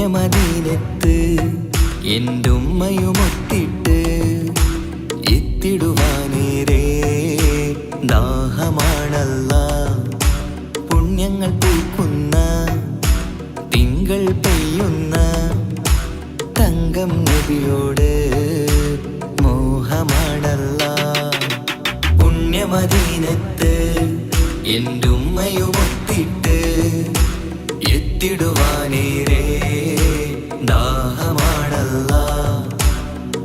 പുണ്യമദീനത്ത് എന്റുമ്മയുമൊത്തിട്ട് എത്തിടുവാനേരെ ദാഹമാണല്ലാ. പുണ്യങ്ങൾ പൂക്കുന്ന തിങ്കൾ പെയ്യുന്ന തങ്കം നബിയോട് മോഹമാണല്ലാ. പുണ്യമദീനത്ത് എന്റുമ്മയുമൊത്തിട്ട് എത്തിടുവാനേരെ ദാഹമാണല്ലാ.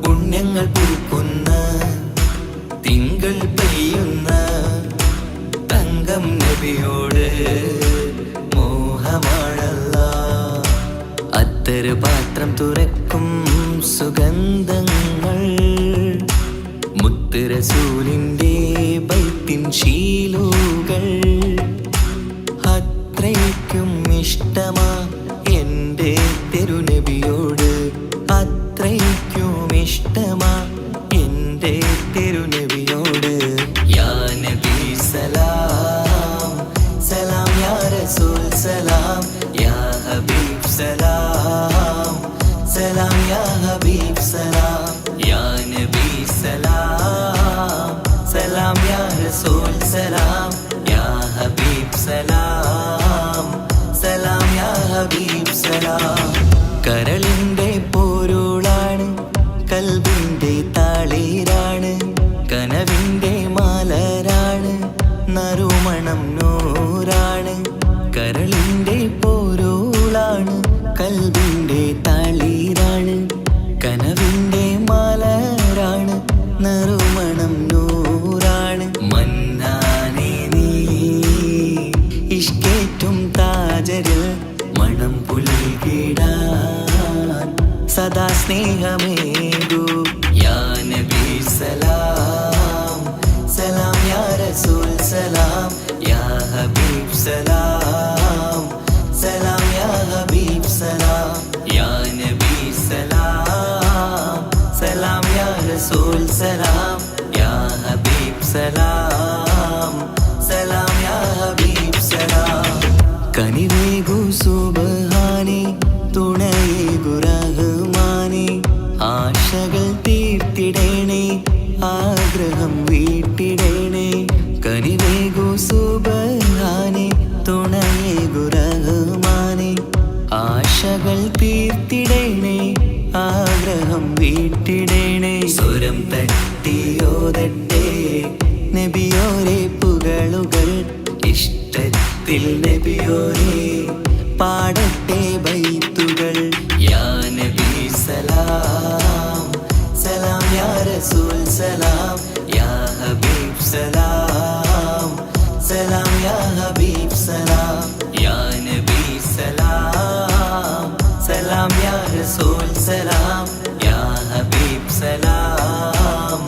പുണ്യങ്ങൾ പൂക്കുന്ന തിങ്കൾ പെയ്യുന്ന തങ്കം നബിയോട് മോഹമാണല്ലാ. അത്തറ് പാത്രം തുറക്കും സുഗന്ധങ്ങൾ മുത്ത് റസൂലിൻ്റെ ബൈത്തിൻ ശീലുകൾ. അത്രയ്ക്കും ഇഷ്ടമാ എൻ്റെ തിരുനബിയോട്, അത്രയ്ക്കും ഇഷ്ടമാ എൻ്റെ തിരുനബിയോട്. യാ നബി സലാം സലാം, യാ റസൂൽ സലാം, യാ ഹബീബ് സലാം സലാം, യാ ഹബീബ് സലാം. യാ നബി സലാം സലാം, യാ റസൂൽ സലാം, യാ ഹബീബ് സലാം സലാം, യാ ഹബീബ് സലാം. കരളിൻ്റെ പൊരുളാണ്, കൽബിൻ്റെ താളീരാണ്, കനവിൻ്റെ മാലരാണ്, നറുമണം നൂറാണ്. കരളിൻ്റെ പൊരുളാണ്, കൽബിൻ്റെ താളീരാണ്, കനവിൻ്റെ മാലരാണ്, നറുമണം നൂറാണ്. മന്നാനേ നീ ഇഷ്കേറ്റും താജരിൽ മണം പുൽകിടാൻ സദാ സ്നേഹമേകൂ. യാ നബി സലാം സലാം, യാ റസൂൽ സലാം, യാ ഹബീബ് സലാം സലാം, യാ ഹബീബ് സലാം. യാ നബി സലാം സലാം, യാ റസൂൽ സലാം, യാ ഹബീബ് സലാം സലാം, യാ ഹബീബ് സലാം. കനിവേകു സുബ്ഹാനേ, തുണയേകു റഹ്മാനേ, ആശകൾ തീർത്തിടേണേ, ആഗ്രഹം വീട്ടിടേണേ. കനിവേകു സുബ്ഹാനേ, തുണയേകു റഹ്മാനേ, ആശകൾ തീർത്തിടേണേ, ആഗ്രഹം വീട്ടിടേണേ. സ്വരം തട്ടിയോതട്ടെ നബിയോരെ പുകളുകൾ, ഇഷ്ടത്തിൽ നബിയോരെ പാടട്ടെ ബൈത്തുകൾ. യാ നബി സലാം സലാം, യാ റസൂൽ സലാം, യാ ഹബീബ് സലാം സലാം, യാ ഹബീബ് സലാം. യാ നബി സലാം സലാം, യാ റസൂൽ സലാം, യാ ഹബീബ് സലാം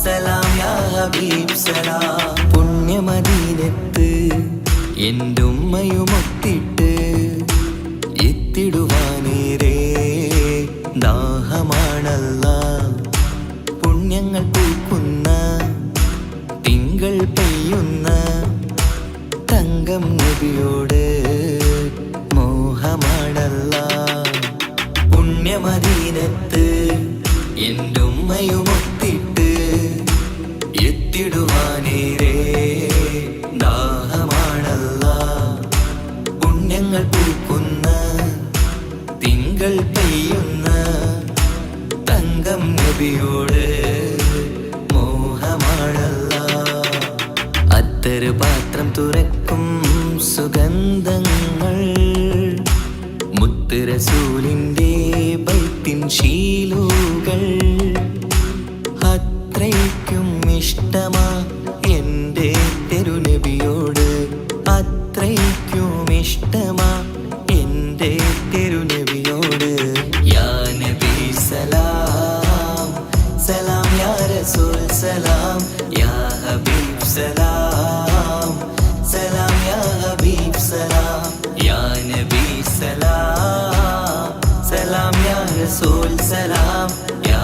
സലാം, യാ ഹബീബ് സലാം. പുണ്യമദീനത്ത് എന്റുമ്മയുമൊത്തിട്ട് എത്തിടുവാനേരെ ദാഹമാണല്ലാ. പുണ്യങ്ങൾ പൂക്കുന്ന തിങ്കൾ പെയ്യുന്ന തങ്കം നബിയോട് മോഹമാണല്ലാ. പുണ്യമദീനത്ത് എന്റുമ്മയുമൊത്തിട്ട് എത്തിടുവാനേരെ ദാഹമാണല്ലാ. പുണ്യങ്ങൾ പൂക്കുന്ന തിങ്കൾ പെയ്യുന്ന തങ്കം നബിയോട് മോഹമാണല്ലാ. അത്തറ് പാത്രം തുറക്കും സുഗന്ധങ്ങൾ മുത്ത് റസൂലിൻ്റെ ബൈത്തിൻ ശീലുകൾ. അത്രയ്ക്കും ഇഷ്ടമാ എൻ്റെ തിരുനബിയോട്, അത്രയ്ക്കും ഇഷ്ടമാ എൻ്റെ തിരുനബിയോട്. യാ നബി സലാം സലാം, യാ റസൂൽ സലാം, യാ ഹബീബ് സലാം സലാം, യാ ഹബീബ് സലാം. യാ നബി സലാം സലാം, യാ റസൂൽ സലാം, യാ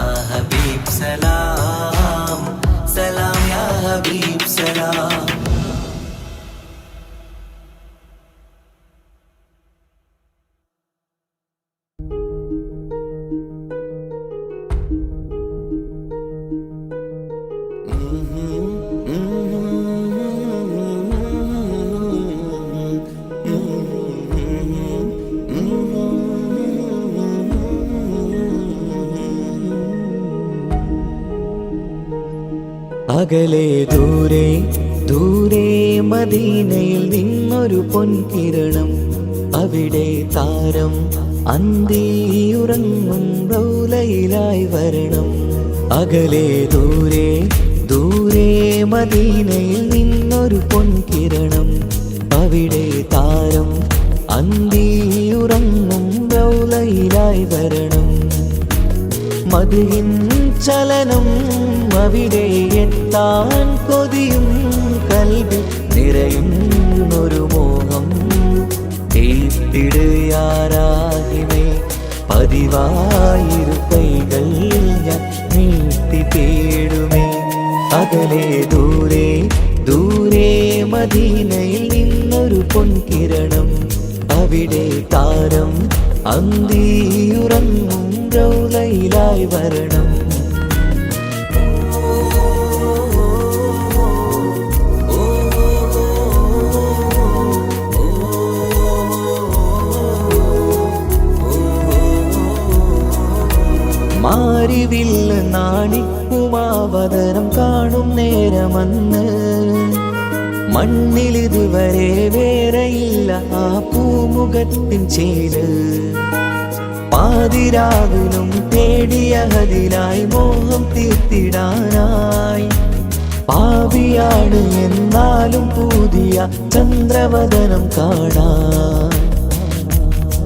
അകലെ ദൂരെ ദൂരെ മദീനയിൽ നിന്നൊരു പൊൻകിരണം, അവിടെ താരം അന്തിയുറങ്ങും റൗലയിലായി വരണം. അകലെ ദൂരെ ദൂരെ മദീനയിൽ നിന്നൊരു പൊൻകിരണം, അവിടെ താരം അന്തിയുറങ്ങും റൗലയിലായി വരണം. മദിഹിൻ ചലനം അവിടെ എത്താൻ കൊതിയും, കൽബിൽ നിറയുന്നൊരു മോഹം. ഏത്തിടുയാരാഹിമേ പതിവായിരു കൈകൾ ഞാൻ നീട്ടി തേടുമേ. അകലെ ദൂരെ ദൂരെ മദീനയിൽ നിന്നൊരു പൊൻകിരണം, അവിടെ താരം അന്തിയുറങ്ങും റൗലയിലായി വരണം. മാരിവില്ല് നാണിക്കുമാവതരം കാണും നേരമന്ന്, മണ്ണിലിതുവരെ വേറെയില്ല ആ പൂമുഖത്തിൻ ചേര്. പാതിരാവിലും തേടിയതിനായി മോഹം തീർത്തിടാനായി, പാപിയാണ് എന്നാലും പുതിയ ചന്ദ്രവദനം കാണാൻ.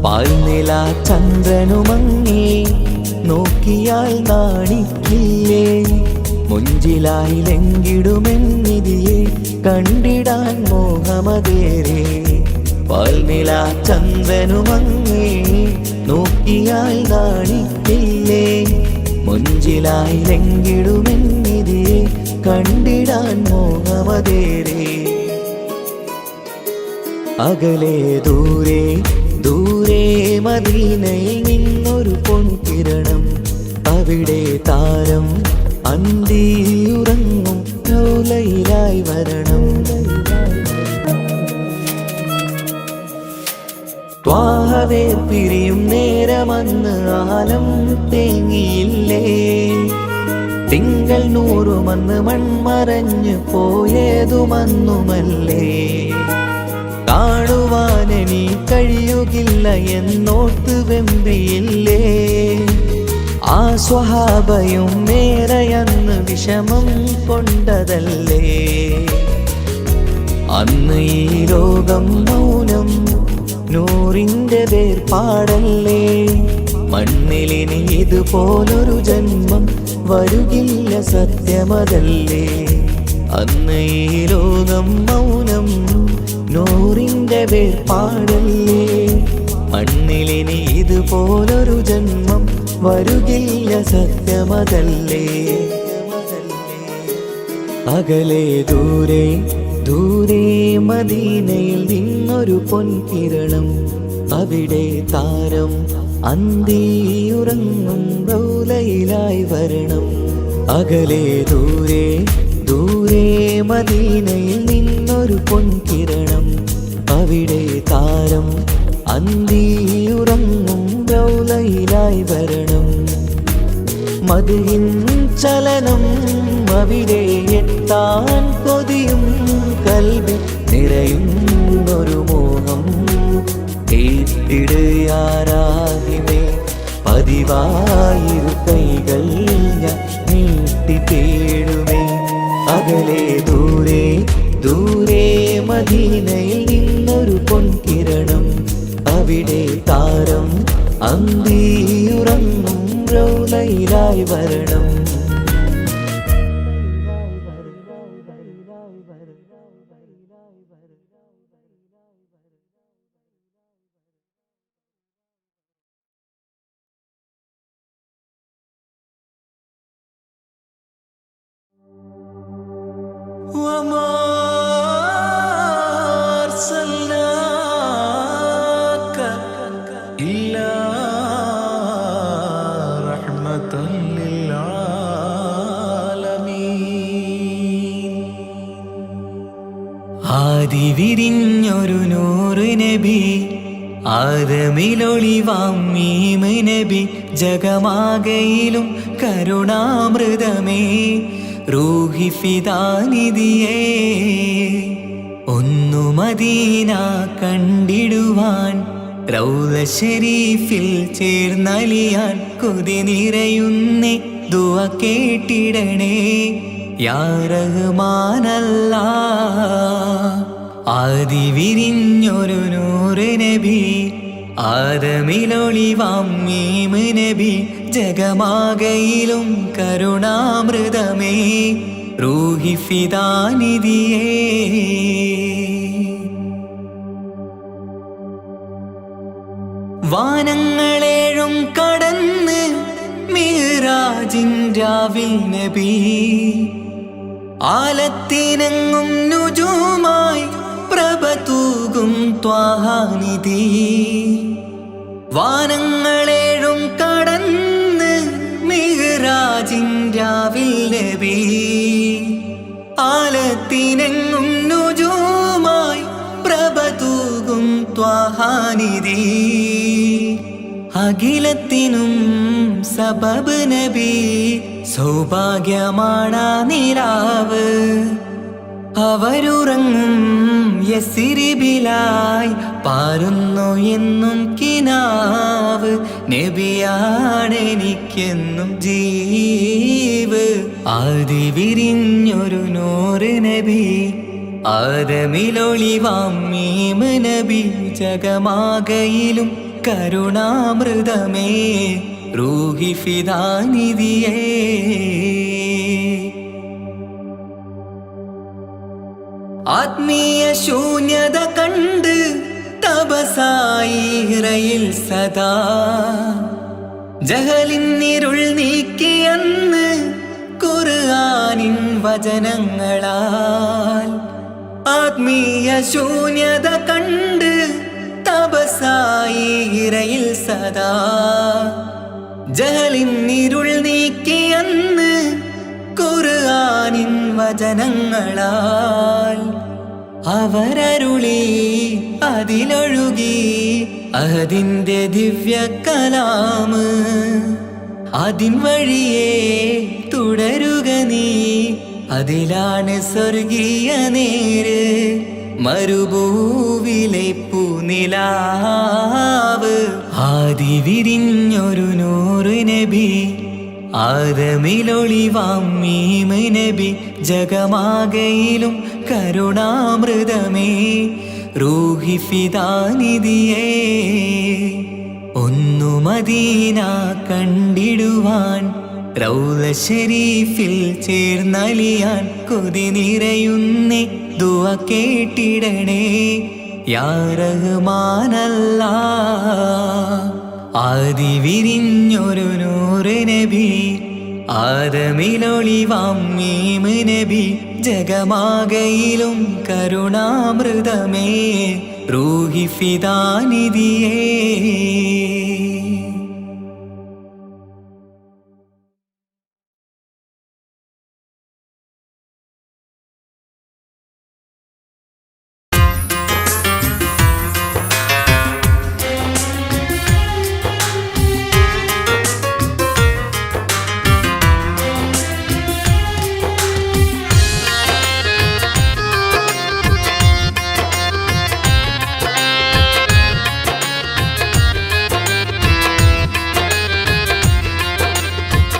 പാൽനില ചന്ദ്രനുമങ്ങി നോക്കിയാൽ നാണിക്കില്ലേ, മുഞ്ചിലായി ലംഘിടുമെന്നിതിയെ കണ്ടിടാൻ മോഹമതേരെ. പാൽനില ചന്ദ്രനുമങ്ങി നോക്കിയാൽ നാണിക്കില്ലേ, മുഞ്ചിലായി ലംഘിടുമെന്നിതിയെ കണ്ടിടാൻ മോഹമതേരെ. അകലെ ദൂരെ ദൂരെ മദീനയിൽ നിന്നൊരു പൊൻകിരണം, അവിടെ താരം അന്തിയുറങ്ങും റൗലയിലായി വരണം. ത്വാഹവേ പിരിയും നേരമന്ന് ആലം തേങ്ങിയില്ലേ, തിങ്കൾ നൂറുമന്ന് മൺമറഞ്ഞു പോയതുമന്നുമല്ലേ. കാണുവാനെനി കഴിയുകില്ല എന്നോർത്ത് വെമ്പിയില്ലേ, ആ സ്വഹാബയും മേറയന്ന് വിഷമം കൊണ്ടതല്ലേ. അന്ന് ഈ ലോകം മൗനം, നൂറിൻ്റെ വേർപാടല്ലേ. മണ്ണിലിനി ഇതുപോലൊരു ജന്മം വരുകില്ല സത്യമതല്ലേ. അന്ന് ഈ ലോകം മൗനം, നൂറിൻ്റെ വേർപാടല്ലേ. മണ്ണിലിനി ഇതുപോലൊരു ജന്മം വരുകില്ല സത്യമതല്ലേ. അകലെ ദൂരെ ദൂരെ മദീനയിൽ നിന്നൊരു പൊൻകിരണം, അവിടെ താരം അന്തിയുറങ്ങും റൗലയിലായി വരണം. അകലെ ദൂരെ ദൂരെ മദീനയിൽ നിന്നൊരു പൊൻകിരണം, അവിടെ താരം അന്തിയുറങ്ങും റൗലയിലായി വരണം. മദിഹിൻ ചലനം അവിടെ എത്താൻ കൊതിയും, കൽബിൽ നിറയുന്നൊരു മോഹം. ഏത്തിടുയാരാഹിമേ പതിവായിരു കൈകൾ ഞാൻ നീട്ടി തേടുമേ. അകലെ ദൂരെ ദൂരെ മദീനയിൽ നിന്നൊരു പൊൻകിരണം, അവിടെ താരം അന്തിയുറങ്ങും റൗലയിലായി വരണം. وما أرسلناك إلا رحمة للعالمين. ആദി വിരിഞ്ഞൊരു നൂറ് നബി, ആദമിലൊളിവാം മീമ് നബി, ജഗമാകയിലും കരുണാമൃതമേ റൂഹി ഫിദാനിധിയേ. ഒന്നു മദീന കണ്ടിടുവാൻ റൗള ശരീഫിൽ ചേർന്നലിയാൻ കൊതി നിറയുന്നേ ദുആ കേട്ടിടണേ യാ റഹ്മാനല്ലാ. ആദി വിരിഞ്ഞൊരു നൂറ് നബി ആദമിലൊളിവാം മീമ് നബി ജഗമാകയിലും കരുണാമൃതമേ റൂഹി ഫിദാനിധിയേ. വാനങ്ങളേഴും കടന്ന് മിഹ്റാജിൻ രാവിൽ നബി ആലത്തിനെങ്ങും നുജൂമായി പ്രഭ തൂകും ത്വാഹാനിധി. വാനങ്ങളേഴും കടന്ന് മിഹ്റാജിൻ രാവിൽ നബി ആലത്തിനെങ്ങും നുജൂമായി പ്രഭ തൂകും ത്വാഹാനിധി. അഖിലത്തിനും സബബ് നബി സൗഭാഗ്യമാണാ നിലാവ്. അവരുറങ്ങും യസിരിബിലായി പാരുന്നു എന്നും കിനാവ്. നബിയാണെനിക്കെന്നും ജീവ്. ആദി വിരിഞ്ഞൊരു നൂറ് നബി ആദമിലൊളിവാം മീമ് നബി ജഗമാകയിലും കരുണാമൃതമേ റൂഹി ഫിദാനിധിയേ. ആത്മീയ ശൂന്യത കണ്ട് തപസായി ഇറയിൽ സദാ ജഹലിന്നിരുൾ നീക്കിയെന്ന് ഖുർആനിൻ വചനങ്ങളാൽ. ആത്മീയ ശൂന്യത കണ്ട് തപസായി ഇറയിൽ സദാ ജഹലിന്നിരുൾ നീക്കിയെന്ന് ഖുർആനിൻ വചനങ്ങളാൽ. അവരരുളി അതിലൊഴുകി അതിൻ്റെ ദിവ്യ കലാമ്. അതിൻ വഴിയേ തുടരുക നീ, അതിലാണ് സ്വർഗീയ നേര്. മരുഭൂവിലെ പൂനിലാവ്. ആദി വിരിഞ്ഞൊരു നൂറ് നബി ആദമിലൊളിവാം മീമ് നബി ജഗമാകയിലും കരുണാമൃതമേ റൂഹി ഫിദാനിധിയേ. ഒന്നു മദീന കണ്ടിടുവാൻ റൗള ശരീഫിൽ ചേർന്നലിയാൻ കൊതി നിറയുന്നേ ദുആ കേട്ടിടണേ യാ റഹ്മാനല്ലാ. ആദി വിരിഞ്ഞൊരു നൂറ് നബി ആദമിലൊളിവാം മീമ് നബി ജഗമാകയിലും കരുണാമൃതമേ റൂഹി ഫിദാനിധിയേ.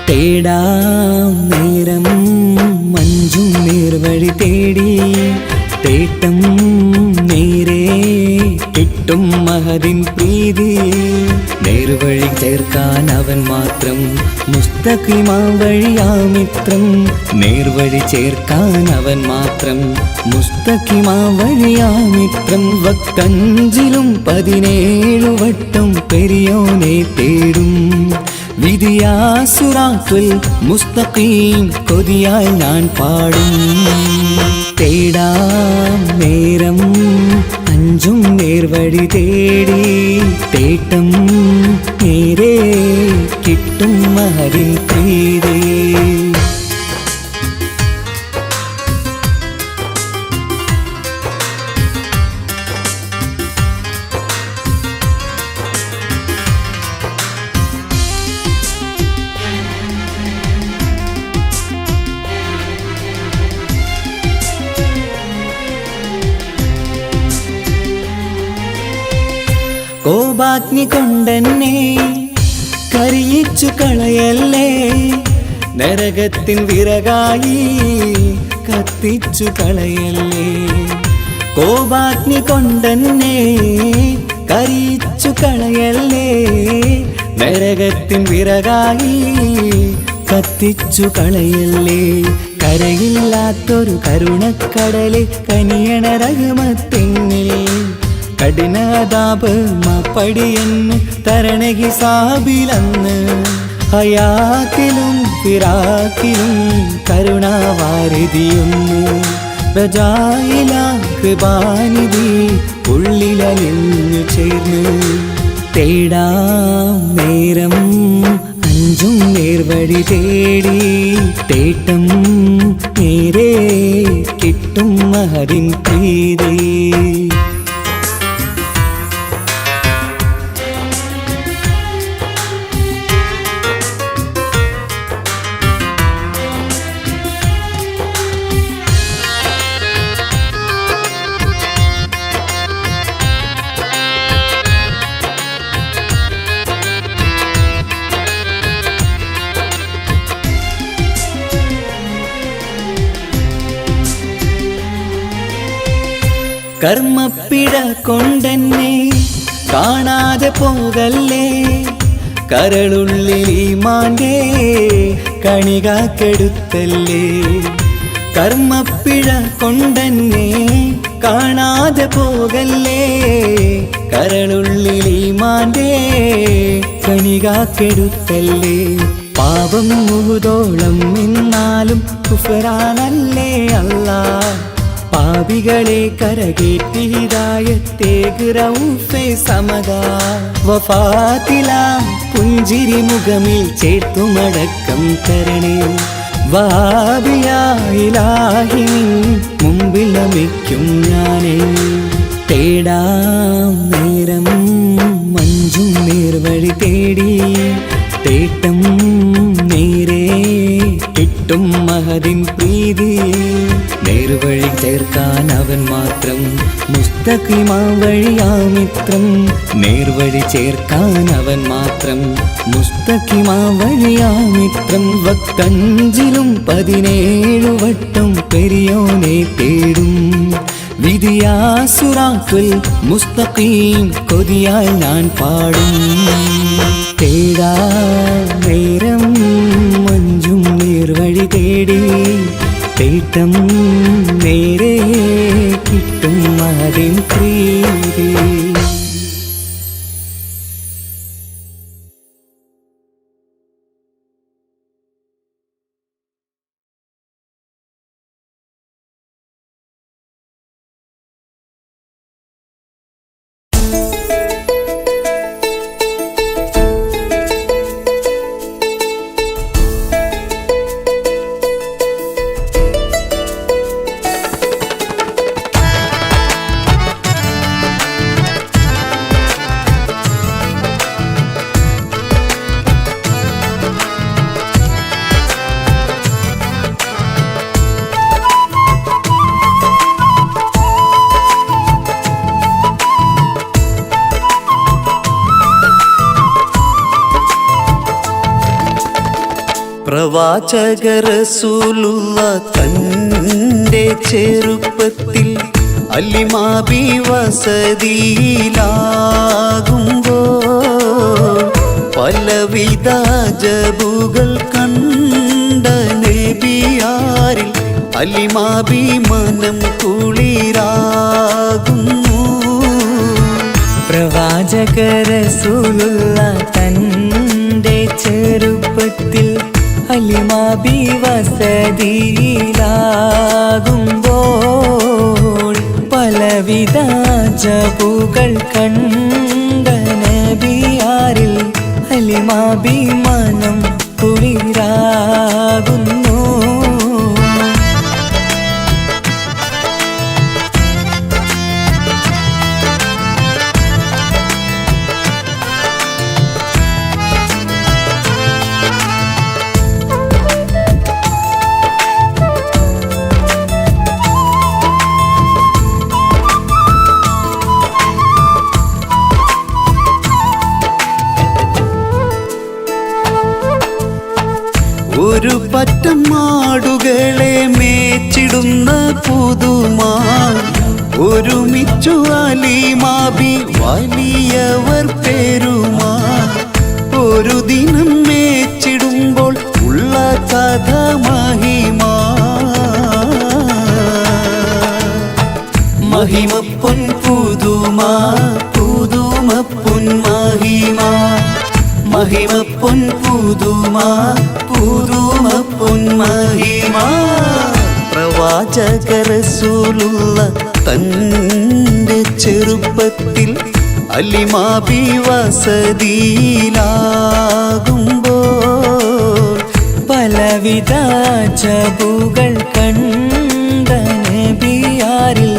തേടാം നേരം മഞ്ചും നേർവഴി തേടി തേട്ടം നേരെ കിട്ടും മഹദിൻ പ്രീതി. നേർവഴി ചേർക്കാൻ അവൻ മാത്രം മുസ്തഖിമാ വഴിയാ മിത്രം. നേർവഴി ചേർക്കാൻ അവൻ മാത്രം മുസ്തഖിമാ വഴിയാ മിത്രം. വക്തഞ്ചിലും 17 വട്ടം പെരിയോനെ തേടും വിധിയാ സിറാത്തുൽ മുസ്തഖീം കൊതിയാൽ ഞാൻ പാടും. തേടാം നേരം അഞ്ചും നേർവഴി തേടി തേട്ടം നേരെ കിട്ടും മഹദിൻ പ്രീതി. കോപാഗ്നി കൊണ്ടെന്നെ കരിയിച്ചു കളയല്ലേ, നരകത്തിൻ വിറകായി കത്തിച്ചു കളയല്ലേ. കോപാഗ്നി കൊണ്ടെന്നെ കരിയിച്ചു കളയല്ലേ, നരകത്തിൻ വിറകായി കത്തിച്ചു കളയല്ലേ. കരയില്ലാത്തൊരു കരുണക്കടലെ കനിയണ റഹ്മത്തിന്നിൽ, കഠിനതാപ് മാപ്പടിയെന്ന് തരണ ഹിസാബിലന്ന്. ഹയാത്തിലും ഫിറാക്കിലും കരുണാവാരിതിയൊന്ന്, പ്രജായിലാക്ക് ബാനിധി ഉള്ളിലലിഞ്ഞു ചേർന്ന്. തേടാം നേരം അഞ്ചും നേർവഴി തേടി, തേട്ടം നേരെ കിട്ടും മഹരിൻ പ്രീതി. കർമ്മപ്പിഴ കൊണ്ടെന്നെ കാണാതെ പോകല്ലേ, കരളുള്ളിൽ ഈമാന്റെ കണികാക്കെടുത്തല്ലേ. കർമ്മപ്പിഴ കൊണ്ടെന്നെ കാണാതെ പോകല്ലേ, കരളുള്ളിൽ ഈമാന്റെ കണികാക്കെടുത്തല്ലേ. പാപം മുഴുതോളം എന്നാലും കുഫ്റാനല്ലേ അല്ലാഹ്, പാപികളെ കരകേറ്റി ഹിദായത്തേക് റഊഫേ സമദാ. വഫാത്തിലാം പുഞ്ചിരി മുഖമിൽ ചേർത്തുമടക്കം തരണേ, വഹാബിയായിലാഹി മുമ്പിൽ നമിക്കും ഞാനേ. തേടാം നേരം മഞ്ചും നേർവഴി തേടി, തേട്ടം നേരെ കിട്ടും മഹദിൻ പ്രീതി. നേർവഴി ചേർക്കാൻ അവൻ മാത്രം, മുസ്തഖിമാ വഴിയാ മിത്രം. നേർവഴി ചേർക്കാൻ അവൻ മാത്രം, മുസ്തഖിമാ വഴിയാ മിത്രം. വക്തഞ്ചിലും 17 വട്ടം പെരിയോനെ തേടും, വിധിയാ സിറാത്തുൽ മുസ്തഖീം കൊതിയാൽ ഞാൻ പാടും. തേടാ നേരം മഞ്ചും നേർവഴി തേടി, തേട്ടം നേരെ കിട്ടും മഹദിൻ പ്രീതി. പ്രവാചക റസൂലുള്ള തന്റെ ചെറുപ്പത്തിൽ അലിമാബി വസതിയിലാകുമ്പോൾ പലവിധ ജബുകൾ കണ്ട നബിയാരിൽ അലിമാബി മനം കുളിരാകുന്നു. പ്രവാചക റസൂലുള്ള തന്റെ ചെറുപ്പത്തിൽ അലിമാബി വസതിയിലാകുമ്പോൾ പലവിധ ജബുകൾ കണ്ട നബിയാരിൽ അലിമാബി മനം കുളിരാകുന്നു. പറ്റമാടുകളെ മേച്ചിടുന്ന പുതുമാൻ ഒരുമിച്ചു അലിമാബി വലിയവർ പെരുമാൻ ഒരു ദിനം മേച്ചിടുമ്പോൾ ഉള്ള കഥ മഹിമ പൊൻ പുതുമാ പുതുമ പൊൻ മഹിമ പൊൻ പുതുമാ പുതുമ പൊൻ മഹിമ പ്രവാചക റസൂലുള്ള തന്റെ ചെറുപ്പത്തിൽ അലിമാബി വസതിയിലാകുമ്പോൾ പലവിധ ജബുകൾ കണ്ട നബിയാരിൽ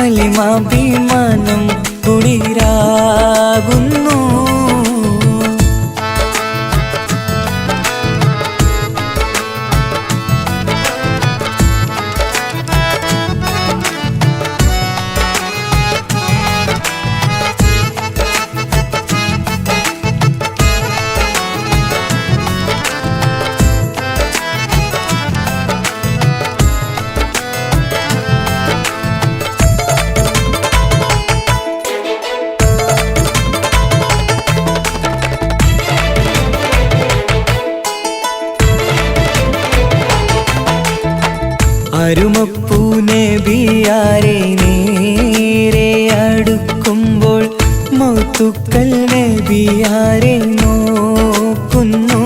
അലിമാബി മനം കുളിരാകുന്നു. അരുമപ്പൂ നബിയാരെ നേരെ അടുക്കുമ്പോൾ മൗത്തുക്കൾ നബിയാരെ നോക്കുന്നു.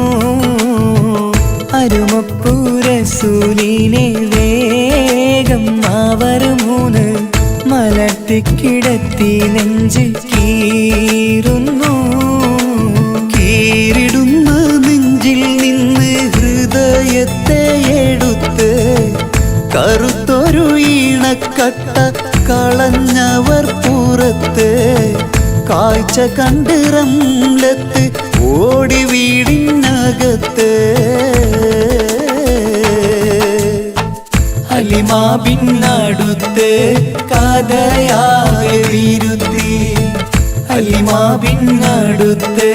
അരുമപ്പൂ റസൂലിനെ വേഗം അവർ മൂന്ന് മലർത്തിക്കിടത്തി നെഞ്ച് കീറുന്നു. കീറിടുന്ന നെഞ്ചിൽ നിന്ന് ഹൃദയത്തെ എടുത്ത് കറുത്തൊരു ഈണക്കട്ട കളഞ്ഞവർ പുറത്ത് കാഴ്ച കണ്ട് റംലത്ത് ഓടി വീടിനകത്ത് അലിമാബിനടുത്ത് കഥയാകെ വിരുത്തി അലിമാബിനടുത്ത്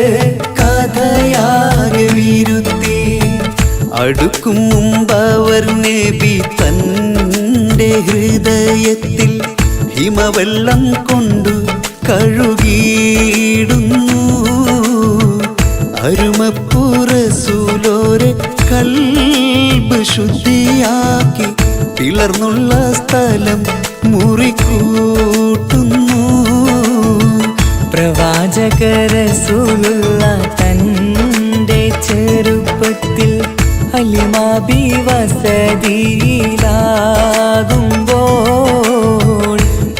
കഥയാകെ വിരുത്തി അടുക്കും മുമ്പവർ നബി തന്റെ ഹൃദയത്തിൽ ഹിമവെള്ളം കൊണ്ടു കഴുകിയിടുന്നു. അരുമപ്പൂ റസൂലോരെ കൽബ് ശുദ്ധിയാക്കി പിളർന്നുള്ള സ്ഥലം മുറിക്കൂട്ടുന്നു. പ്രവാചക റസൂലുള്ള തന്റെ ചെറുപ്പത്തിൽ അലിമാബി വസതിയിലാകുമ്പോൾ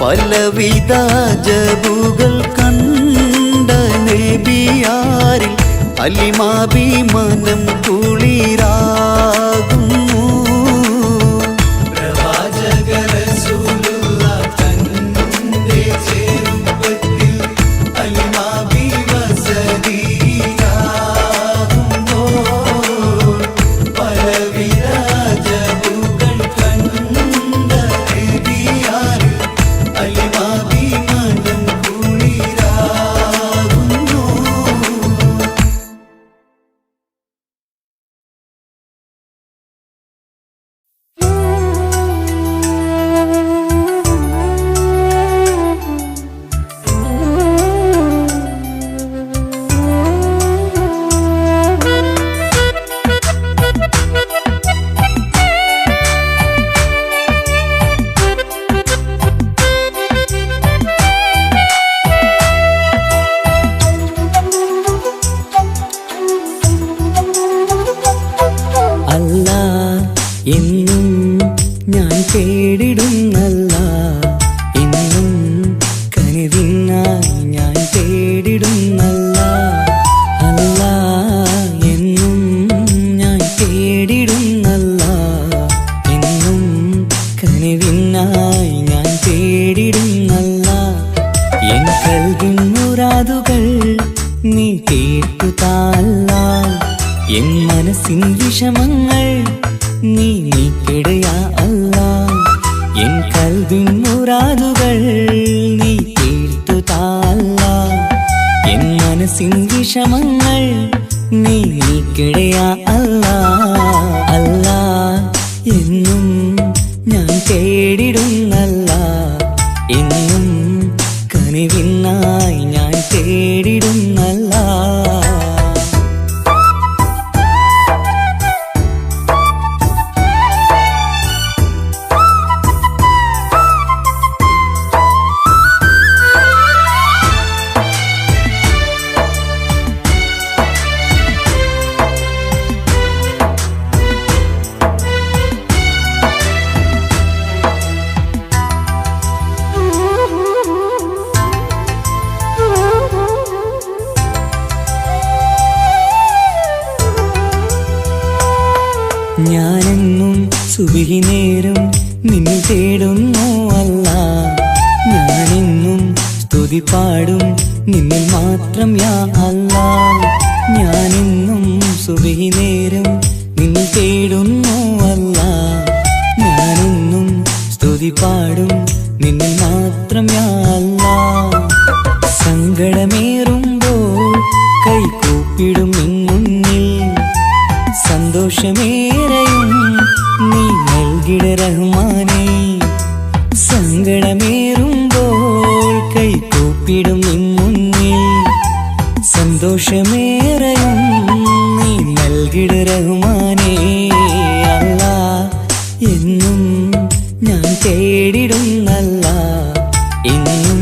പലവിധ ജബുകൾ കണ്ട നബിയാരിൽ അലിമാബി മനം കുളിരാകുന്നു. പ്രവാചക റസൂലുള്ള തന്റെ ചെറുപ്പത്തിൽ അലിമാബി വസതിയിലാകുമ്പോൾ പലവിധ ജബുകൾ കണ്ട നബിയാരിൽ അലിമാബി മനം കുളിരാകുന്നു. അല്ലാ എന്നും ഞാൻ തേടിടുന്നല്ല, എന്നും കനിവിനായി ഞാൻ തേടിടുന്നല്ല. അല്ലാ എന്നും ഞാൻ തേടിടുന്നല്ല, എന്നും കനിവിനായി ഞാൻ തേടിടുന്നല്ല. എൻ കൽവിൻ മുറാദുകൾ നീ കേട്ടുതാല്ല, എൻ മനസ്സിൻ വിഷമങ്ങൾ നീ നീക്കിടയാ അല്ലാ. എൻ കൽവിൻ മുറാദുകൾ നീ കേട്ടുതാല്ല, എൻ മനസ്സിൻ വിഷമങ്ങൾ നീ നീക്കിടയാ അല്ലാ. അല്ലാ തേടിടുന്നല്ല, എന്നും കനിവിനായി ഞാൻ തേടിടുന്നല്ല. ഞാനെന്നും സുബഹി നേരം നിന്നെ തേടുന്നു അല്ല, ഞാനെന്നും സ്തുതി പാടും നിന്നിൽ മാത്രം യാ അല്ലാ. ഞാനെന്നും സുബഹി നേരം നിന്നെ തേടുന്നു അല്ല, ഞാനെന്നും സ്തുതി പാടും നിന്നിൽ മാത്രം യാ അല്ലാ. സങ്കടമേറുമ്പോൾ കൈകൂപ്പിടും നിൻ മുന്നിൽ, സന്തോഷമേറെയും നീ നൽകിട റഹ്മാനേ. സങ്കടമേറുമ്പോൾ കൈകൂപ്പിടും നിൻ മുന്നിൽ, സന്തോഷമേറെയും നീ നൽകിട റഹ്മാനേ. അല്ലാ, എന്നും ഞാൻ തേടിടുന്നല്ല, എന്നും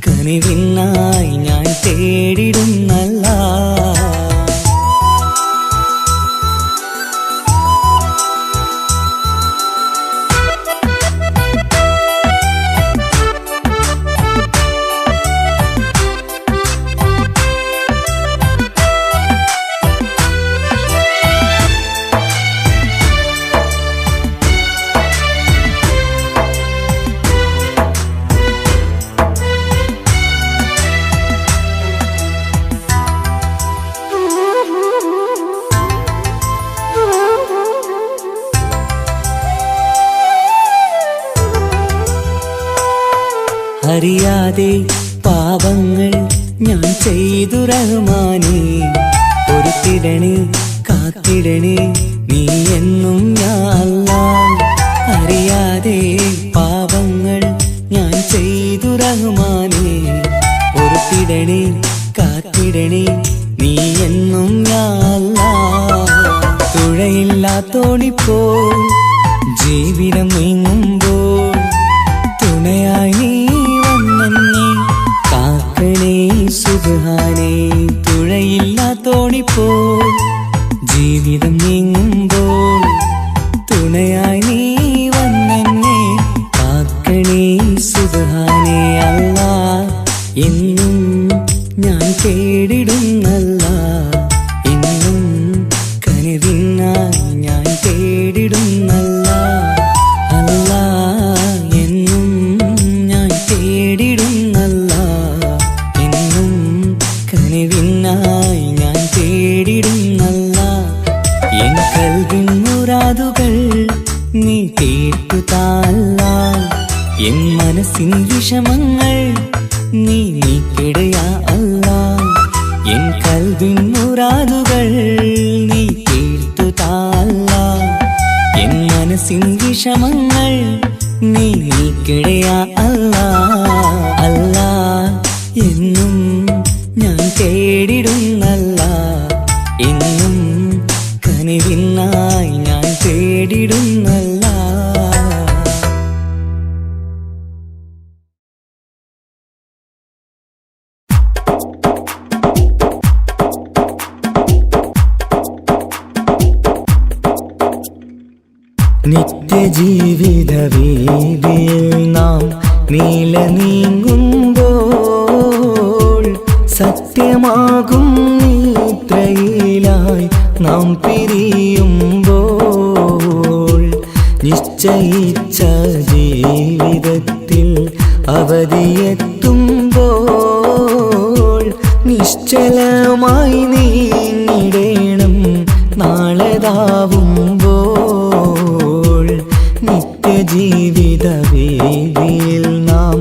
കനിവിനായി ഞാൻ തേടിടുന്നല്ല. അറിയാതെ പാപങ്ങൾ ഞാൻ ചെയ്തു റഹ്മാനേ, പൊറുത്തിടണേ കാത്തിടണേ നീ എന്നും യാ അല്ലാ. അറിയാതെ പാപങ്ങൾ ഞാൻ ചെയ്തു റഹ്മാനേ, പൊറുത്തിടണേ കാത്തിടണേ നീ എന്നും യാ അല്ലാ. തുഴയില്ലാത്തോണിപ്പോ ജീവിതം നീങ്ങുമ്പോൾ, തുണയായി വന്നെന്നെ കാക്കണേ സുബ്ഹാനേ. തുഴയില്ലാത്തോണിപ്പോ ജീവിതം നീങ്ങുമ്പോൾ, തുണയായി നീ വന്നെന്നെ കാക്കണേ സുബ്ഹാനേ. അല്ലാ, എന്നും ഞാൻ തേടിടുന്നല്ല, എന്നും കനിവിനായി ഞാൻ തേടിടുന്നല്ല. അല്ലാ, എന്നും ഞാൻ തേടിടുന്നല്ല, എന്നും കനിവിനായി ഞാൻ തേടിടുന്നല്ല. എൻ കൽവിൻ മുറാദുകൾ നീ തീർത്തു താല്ല, എൻ മനസ്സിൻ വിഷമങ്ങൾ നീ നീക്കിടയാ അല്ലാ. എൻ കൽവിൻ മുറാദുകൾ നീ തീർത്തു താല്ല, എൻ മനസ്സിൻ വിഷമങ്ങൾ നീ നീക്കിടയാ അല്ലാ. അല്ലാ, എന്നും ഞാൻ തേടിടുന്നല്ല, എന്നും കനിവിനായി ഞാൻ തേടിടുന്നല്ല. നിത്യജീവിത വീതിയിൽ നാം നീല നീങ്ങുമ്പോൾ, സത്യമാകും നിദ്രയിലായി നാം പിരിയുമ്പോൾ, നിശ്ചയിച്ച ജീവിതത്തിൽ അവധിയെത്തുമ്പോൾ, നിശ്ചലമായി നീങ്ങിടേണം നാളെതാവുമ്പോൾ. നിത്യജീവിത വേദിയിൽ നാം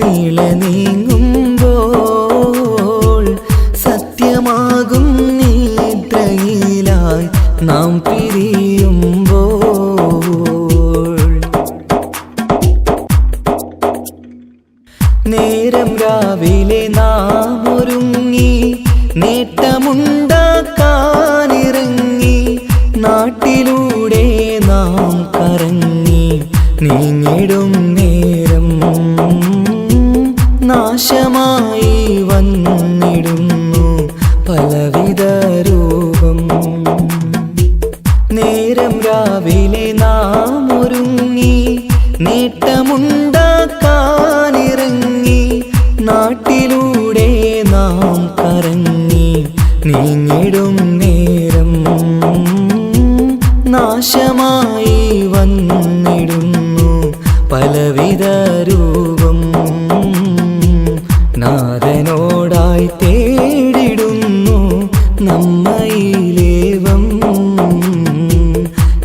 നീള നീങ്ങുമ്പോൾ, സത്യമാകും നിദ്രയിലായി നാം പിരിയുമ്പോൾ, നേരം രാവിലെ നാം ഒരുങ്ങി നേട്ടമുണ്ടാക്കാനിറങ്ങി നാട്ടിലൂടെ നാം കറങ്ങി നീങ്ങിടും നേരം നാശമായി വന്നിടുന്നു പലവിധ രൂപം. നേരം രാവിലെ നാം ഒരുങ്ങി നേട്ടമുണ്ടാക്കാനിറങ്ങി നാട്ടിലൂടെ നാം കറങ്ങി നീങ്ങിടും നേരം നാശമായി വന്നിടുന്നു പലവിധ രൂപം. നാഥനോടായി തേടിടുന്നു നമ്മയിലേവം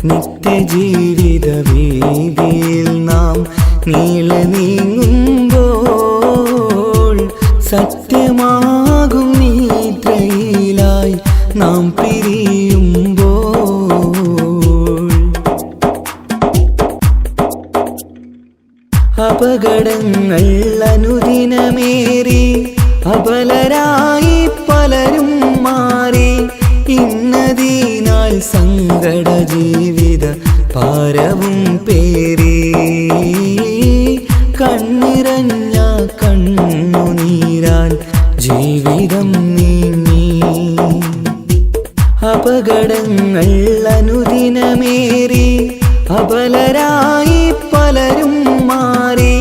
നിത്യജീവിത വീതിയിൽ നാം നീങ്ങുമ്പോൾ സത്യമാകും നിദ്രയിലായി നാം പിരിയുമ്പോൾ അപകടങ്ങൾ അനുദിനമേറി അബലരായി പലരും മാറി ഇന്നതിനാൽ സങ്കട ജീവിത ഭാരവും പേറി കണ്ണിറഞ്ഞ കണ്ണുനീരാൽ ജീവിതം നീങ്ങി. അപകടങ്ങൾ അനുദിനമേറി അബലരായി പലരും മാറി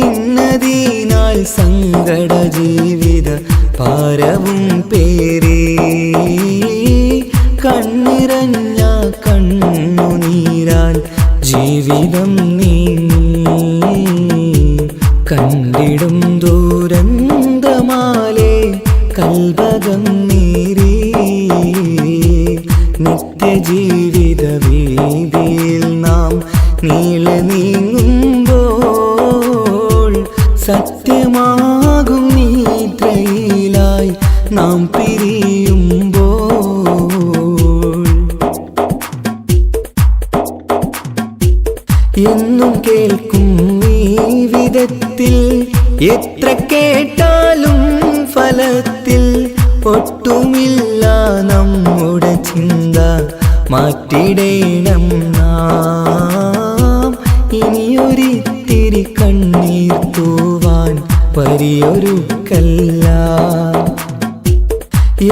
ഇന്നതിനാൽ സങ്കട ജീവിത ഭാരവും പേറി കണ്ണിറഞ്ഞ കണ്ണുനീരാൽ ജീവിതം നീങ്ങി. കണ്ടിടും ദൂരന്തമാലേ കൽബകം നീറി നിത്യജീവിത വീതിയിൽ നാം നീങ്ങുമ്പോൾ സത്യമാകും നിദ്രയിലായി നാം പിരിയുമ്പോൾ എന്നും കേൾക്കും ഈ വിധത്തിൽ എത്ര കേട്ടാലും ഫലത്തിൽ ഒട്ടുമില്ല നമ്മുടെ ചിന്ത മാറ്റിടേണം നാം. ഇനിയൊരിത്തിരി കണ്ണീർ തൂവാൻ പരിയൊരുക്കല്ല.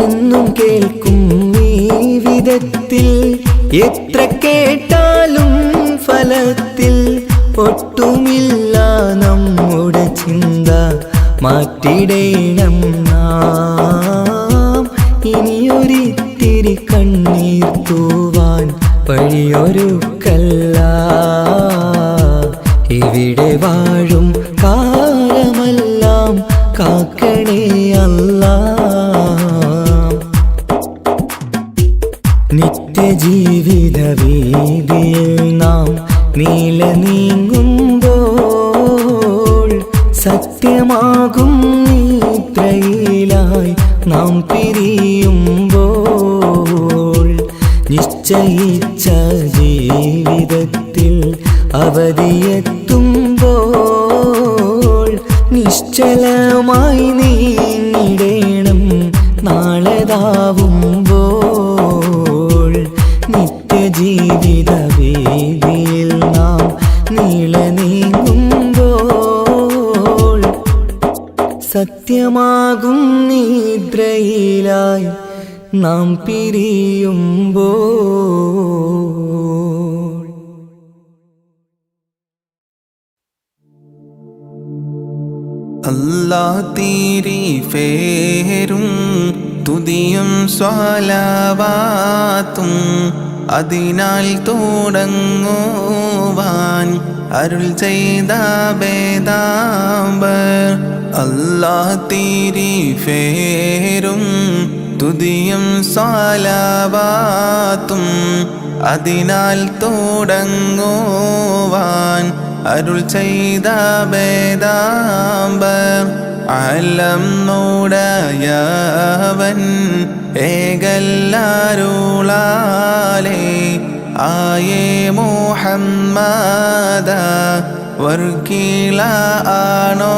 എന്നും കേൾക്കും ഈ വിധത്തിൽ എത്ര കേട്ടാലും ഫലത്തിൽ ഒട്ടുമില്ല നമ്മുടെ ചിന്ത മാറ്റിടേണം നാം. ഇനിയൊരിത്തിരി കണ്ണീർ തൂവാൻ വഴിയൊരുക്കല്ല. ഇവിടെ വാഴും കാലമെല്ലാം കാക്കണേ അല്ലാ. നിത്യജീവിത വീതിയിൽ നാം നീങ്ങുമ്പോൾ സത്യമാകും നിദ്രയിലായി നാം പിരിയുമ്പോൾ നിശ്ചയിച്ച ജീവിതത്തിൽ അവധിയെത്തുമ്പോൾ നിശ്ചലമായി നീങ്ങിടേണം നാളെതാവുമ്പോൾ. നിത്യജീവിത വീതിയിൽ നാം നീങ്ങുമ്പോൾ സത്യമാകും നിദ്രയിലായി നാം പിരിയുമ്പോൾ. അല്ലാഹ് തീരി ഫേരും തുതിയും സ്വലാവാത്തും അതിനാൽ തുടങ്ങുവാൻ അരുൾ ചെയ്ത വേദാംബർ. അല്ലാഹ് തീരി ഫേരും തുതിയും സ്വലാവാത്തും അതിനാൽ തുടങ്ങുവാൻ അരുൾ ചെയ്ത വേദാംബർ. അലം നോടയവൻ ഏകല്ലാരുളാലേ ആയേ മുഹമ്മദ വർക്കീല ആണോ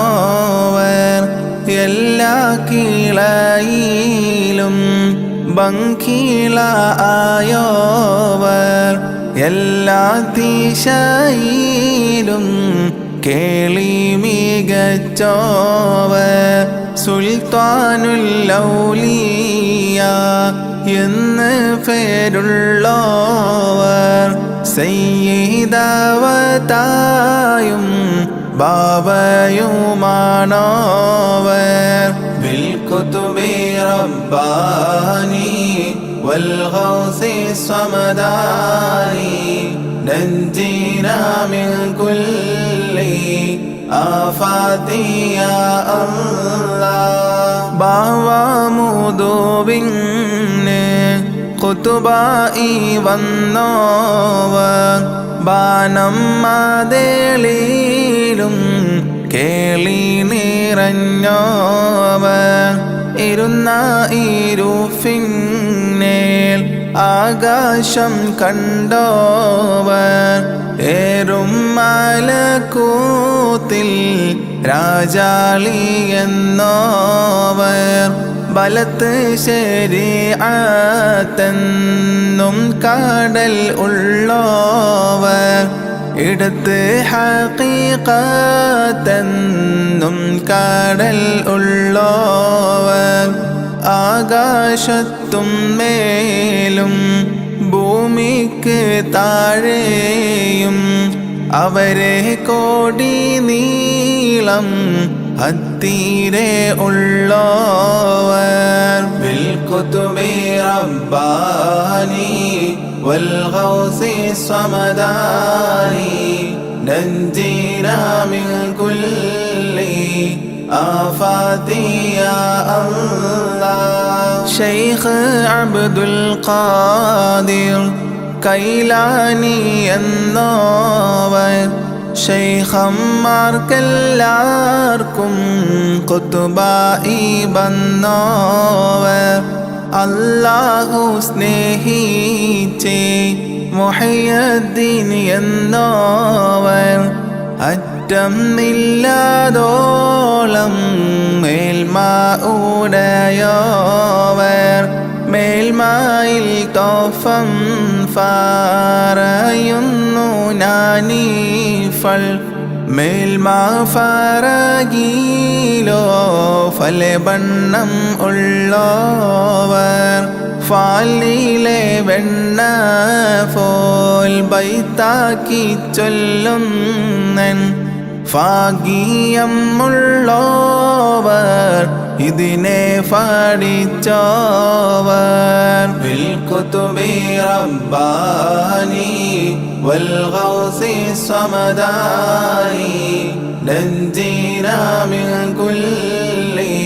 എല്ലാ കീളയിലും ബങ്കിളായോവർ എല്ലാ ദിശയിലും കേളി മികച്ചോവർ സുൽത്താനുൽ ഔലിയ എന്ന് പേരുള്ളോവർ സയ്യിദവതായും ബാബയുമാണോവർ ബിൽകുതുബി റബ്ബാനി വൽഗൗസി സമദാനി നഞ്ജിനാ മിൻ കുല്ലി ആഫാതി യാ അല്ലാഹ് ബാവമുദുവിന് കുതുബായി വന്നോവർ ബാനം മാതേളിലും കേളി നിറഞ്ഞോവർ ഇരുന്ന ഇരുഫിന്നേൽ ആകാശം കണ്ടോവർ ഏറും മലക്കൂത്തിൽ രാജാളി എന്നോവർ ബലത്ത് ശരീഅത്തെന്നും കടൽ ഉള്ളോവർ ഇടത്ത് ഹഖീഖത്തെന്നും കടൽ ഉള്ളോവർ ആകാശത്തും മേലും ഭൂമിക്ക് താഴെയും അവരെ കോടി നീളം ഹത്തീരെ ഉള്ളോവർ ബിൽകുതുബി റബ്ബാനി വൽഗൗസി സമദാനി നഞ്ജിനാ മിൻ കുല്ലി ആഫാതി യാ അല്ലാഹ് ശൈഖ് അബ്ദുൽ ഖാദിർ കൈലാനി എന്നോവർ ശൈഖന്മാർക്കെല്ലാവർക്കും ഖുതുബായി വന്നോവർ അല്ലാഹു സ്നേഹിച്ചേ മുഹയ്യദ്ദീൻ എന്നോവർ അറ്റം ഇല്ലാതോളം മേൽമ ഉടയോവർ മേൽമായിൽ തോഫം പറയുന്നു നാനീഫൾ മേൽമ ഫറഗീലോ ഫലബണ്ണം ഉള്ളോവർ ഫാലിലെ വെണ്ണ ഫോൽ ബൈത്താക്കി ചൊല്ലുന്നൻ ഭാഗ്യമുള്ളോവർ ഇതിനെ പഠിച്ചോവർ ബിൽകുതുബി റബ്ബാനി വൽഗൗസി സമദാനി നഞ്ജിനാ മിൻ കുല്ലി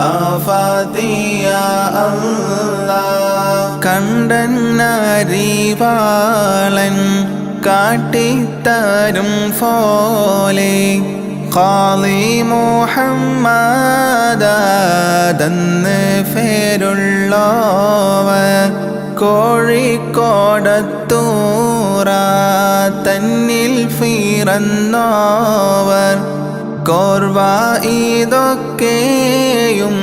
ആഫാതി യാ അല്ലാഹ് കണ്ടന്നരിവാളൻ കാട്ടിത്തരും പോലെ ഖാലി മുഹമ്മദെന്ന് പേരുള്ളോവർ കോഴിക്കോടത്തൂറ തന്നിൽ പിറന്നോവർ കോർവ ഇതൊക്കെയും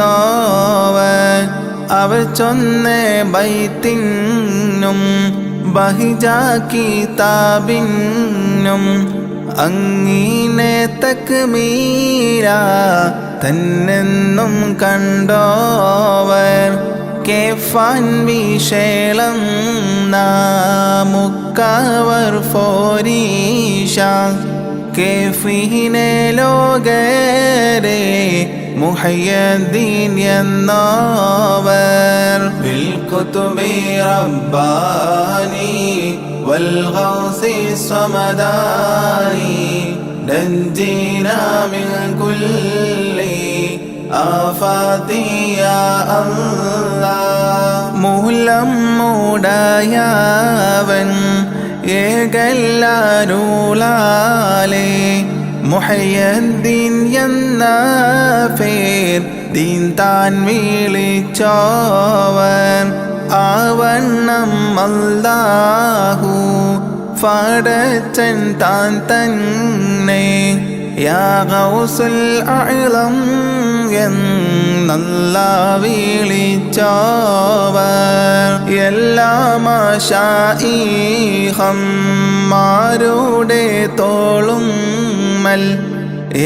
നോക്കിയെടുത്തോവർ അവർ ചൊന്ന ബൈത്തിനും ബഹിജ കിതാബിനും അങ്ങിനെ തക്മീര തന്നെന്നും കണ്ടോവർ കേഫാൻ വിശേളം നാമുക്കവർ ഫോരീഷ കേഫിനെ ലോകരെ മുഹയ്യദ്ദീൻ എന്നോവർ ബിൽകുതുബി റബ്ബാനി വൽഗൗസി സമദാനി നഞ്ജിനാ മിൻ കുല്ലി ആഫാതി യാ അല്ലാഹ് മൂലം മൂടയവൻ ഏകല്ലാരുളാലേ മുഹയ്യദ്ദീൻ എന്ന പേർ ദീൻ താൻ വിളിച്ചോവൻ ആവണ്ണം അല്ലാഹു പടച്ചൻ താൻ തന്നെ യാ ഗൗസുൽ അഅ്ലം എന്നല്ല വിളിച്ചവർ എല്ലാ മശായിഖന്മാരുടെ തോളുമ്മൽ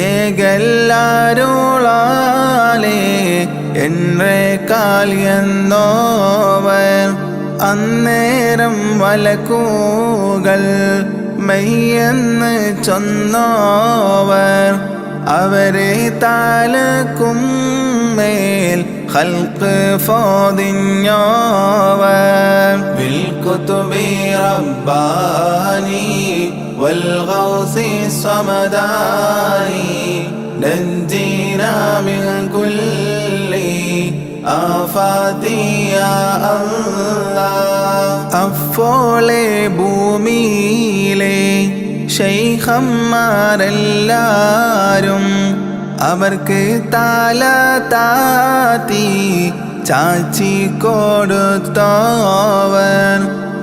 ഏകല്ലാരോളാലേ എന്നേക്കാൾ എന്നോവർ അന്നേരം വലക്കൂകൾ മെയ്യെന്ന് ചൊന്നോവർ അവരെ താലക്കും മേൽ ഖൽഖ് ഫോദിഞ്ഞോവർ ബിൽ കുതുബി റബ്ബാനി വൽ ഗൗസി സമദാനി നഞ്ജിനാ മിൻ കുല്ലി ആഫാതി യാ അല്ലാഹ് അഫോളെ ഭൂമിയിലെ ശൈഖന്മാരെല്ലാരും അവർക്ക് താല താത്തി ചാച്ചി കൊടുത്തോവർ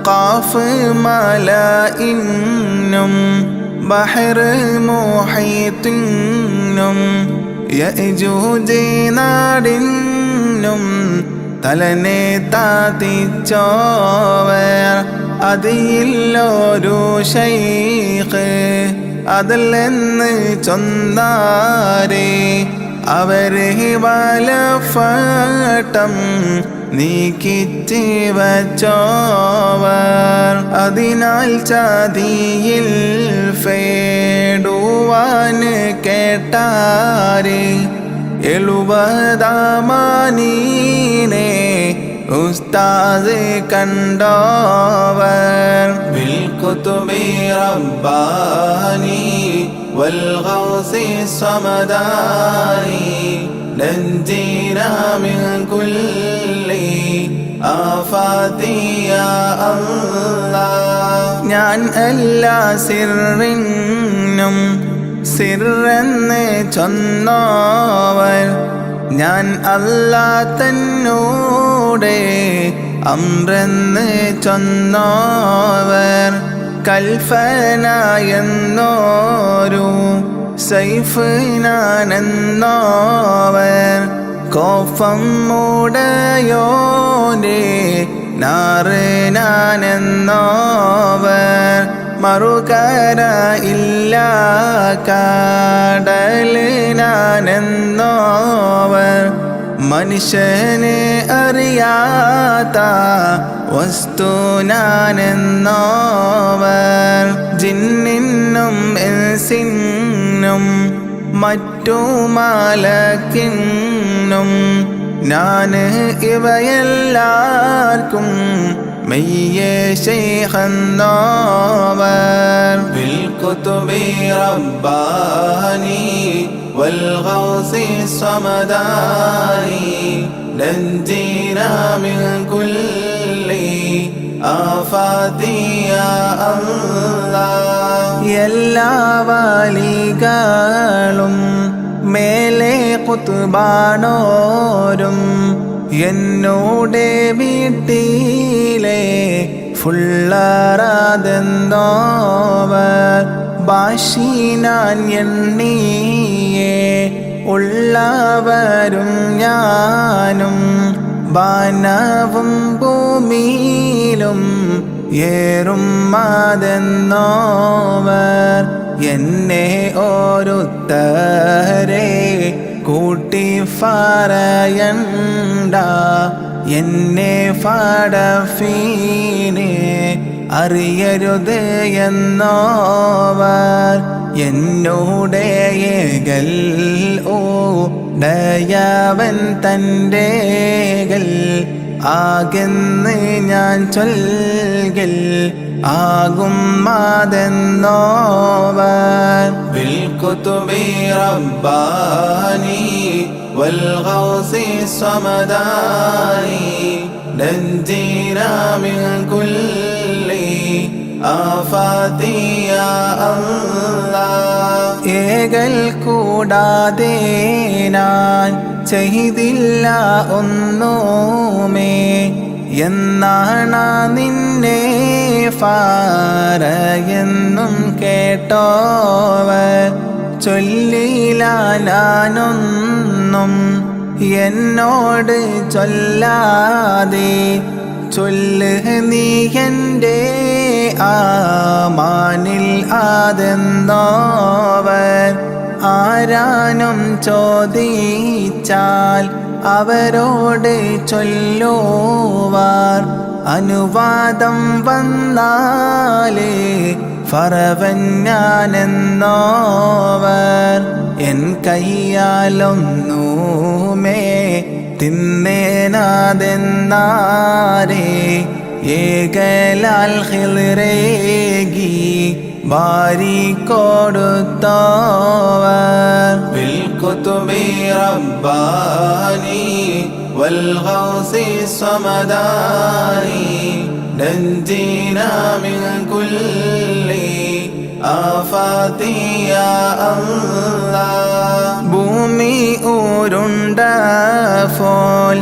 ഖാഫ് മലഇന്നും ബഹർ മുഹീത്തിനും യഅജൂജ് നാടിനും തലനെ താത്തിച്ചോവർ അതിലൊരു ശൈഖ് അതിലെന്ന് ചൊന്നാരേ അവരെ വലഫട്ടം നീക്കിച്ച് വച്ചോവർ അതിനാൽ ചതിയിൽ ഫേടുവാൻ കേട്ടാരേ 70 ഉസ്താദ് കണ്ടോവർ ബിൽ കുതുബി റബ്ബാനി വൽ ഗൗസി സമദാനി നഞ്ജിനാ മിൻ കുല്ലി ആഫാതി യാ അല്ലാഹ് ഞാൻ എല്ലാ സിറിനും സിറെന്ന് ചൊന്നോവർ ഞാൻ അല്ലാ തന്നോടെ അമ്രെന്ന് ചൊന്നോവർ കൽഫനായെന്നോരു സൈഫ് ഞാനെന്നോവർ കോഫം മൂടയോനെ നാറ് ഞാനെന്നോവർ മറുകര ഇല്ല കാടല് ഞാനെന്നോവർ മനുഷ്യനെ അറിയാത്ത വസ്തു ഞാനെന്നോവർ ജിന്നിനും ഇൻസിനും മറ്റു മലക്കിനും ഞാന് ഇവയെല്ലാവർക്കും മെയ്യേ ശൈഖെന്നോവർ ബിൽ കുതുബി റബ്ബാനി വൽ ഗൗസി സമദാനി നഞ്ജിനാ മിൻ കുല്ലി ആഫാതി യാ അല്ലാഹ് എല്ലാ വലികളും മേലെ ഖുത്ബാനോരും എന്നോടെ വീട്ടിലെ ഫുള്ളറാതെന്നോവർ ഭാഷിനാൻ എണ്ണിയേ ഉള്ളവരും ഞാനും ബാനവും ഭൂമിയിലും ഏറും മാതെന്നോവർ എന്നെ ഓരുത്തരെ കൂട്ടി പറയണ്ട എന്നെ ഫടഫീനെ അറിയരുത് എന്നോവർ എന്നോടെ ഏകൽ ഓ ഡയവൻ തൻ്റെകൾ ആകെന്ന് ഞാൻ ചൊൽകൽ ആകും മാതെന്നോവർ ബിൽ കുതുബി റബ്ബാനി വൽ ഗൗസി സമദാനി നഞ്ജിനാ മിൻ കുല്ലി ആഫാതി യാ അല്ലാഹ് ഏകൽ കൂടാതെ ഞാൻ ചെയ്തില്ല ഒന്നുമേ എന്നാണ് നിന്നെ ഫാരയെന്നും കേട്ടോവർ ചൊല്ലില്ല ഞാനൊന്നും എന്നോട് ചൊല്ലാതെ ചൊല്ല് നീ എൻ്റെ ആമാനിൽ ആതെന്നോവർ ആരാനും ചോദിച്ചാൽ അവരോട് ചൊല്ലുവാർ അനുവാദം വന്നാലേ ഫറവൻ ഞാനെന്നോവർ എൻ കയ്യാലൊന്നുമേ തിന്നേനാതെന്നാരേ ഏകലാൽ ഖിൽറേകി ബാരി കൊടുത്തോവർ ബിൽ കുതുബി റബ്ബാനി വൽ ഗൗസി സമദാനി നഞ്ജിനാ മിൻ കുല്ലി ആഫാതി യാ അല്ലാഹ് ഭൂമി ഉരുണ്ടപ്പോൾ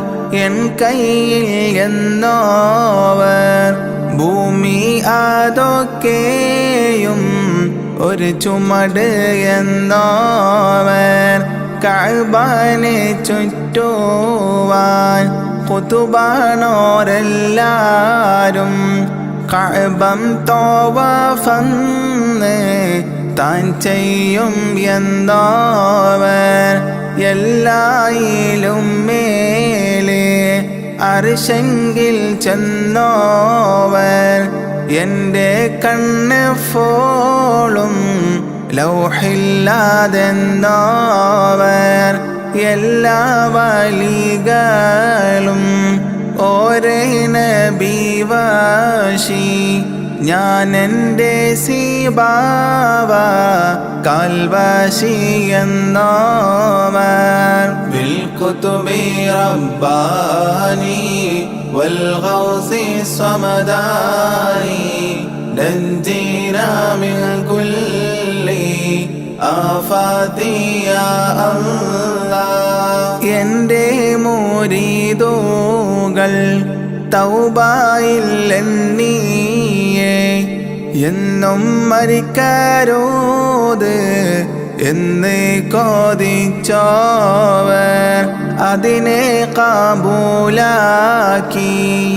എൻ കയ്യിൽ എന്നോവർ ഭൂമി അതൊക്കെയും ഒരു ചുമട് എന്നോവർ കഅബനെ ചുറ്റുവാൻ ഖുതുബാനോരെല്ലാരും കഅബം തവാഫന്ന് താൻ ചെയ്യും എന്നോവർ എല്ലായിലും മേലെ അർശെങ്കിൽ ചെന്നോവർ എൻ്റെ കണ്ണ് ഫോളും ലൗഹില്ലാതെന്നോവർ എല്ലാ വലികളും ഓരേ നബിവാശി ഞാൻ എൻ്റെ സീബാവ കാൽവാശി എന്നോവർ ബിൽ കുതുബി റബ്ബാനി വൽ ഗൗസി സമദാനി നഞ്ജിനാ മിൻ കുല്ലി ആഫാതി യാ അല്ലാഹ് എൻ്റെ മുരീദുകൾ തൗബയിൽ എന്നീയെ എന്നും മരിക്കരുത് എന്ന് കൊതിച്ചോവർ അതിനെ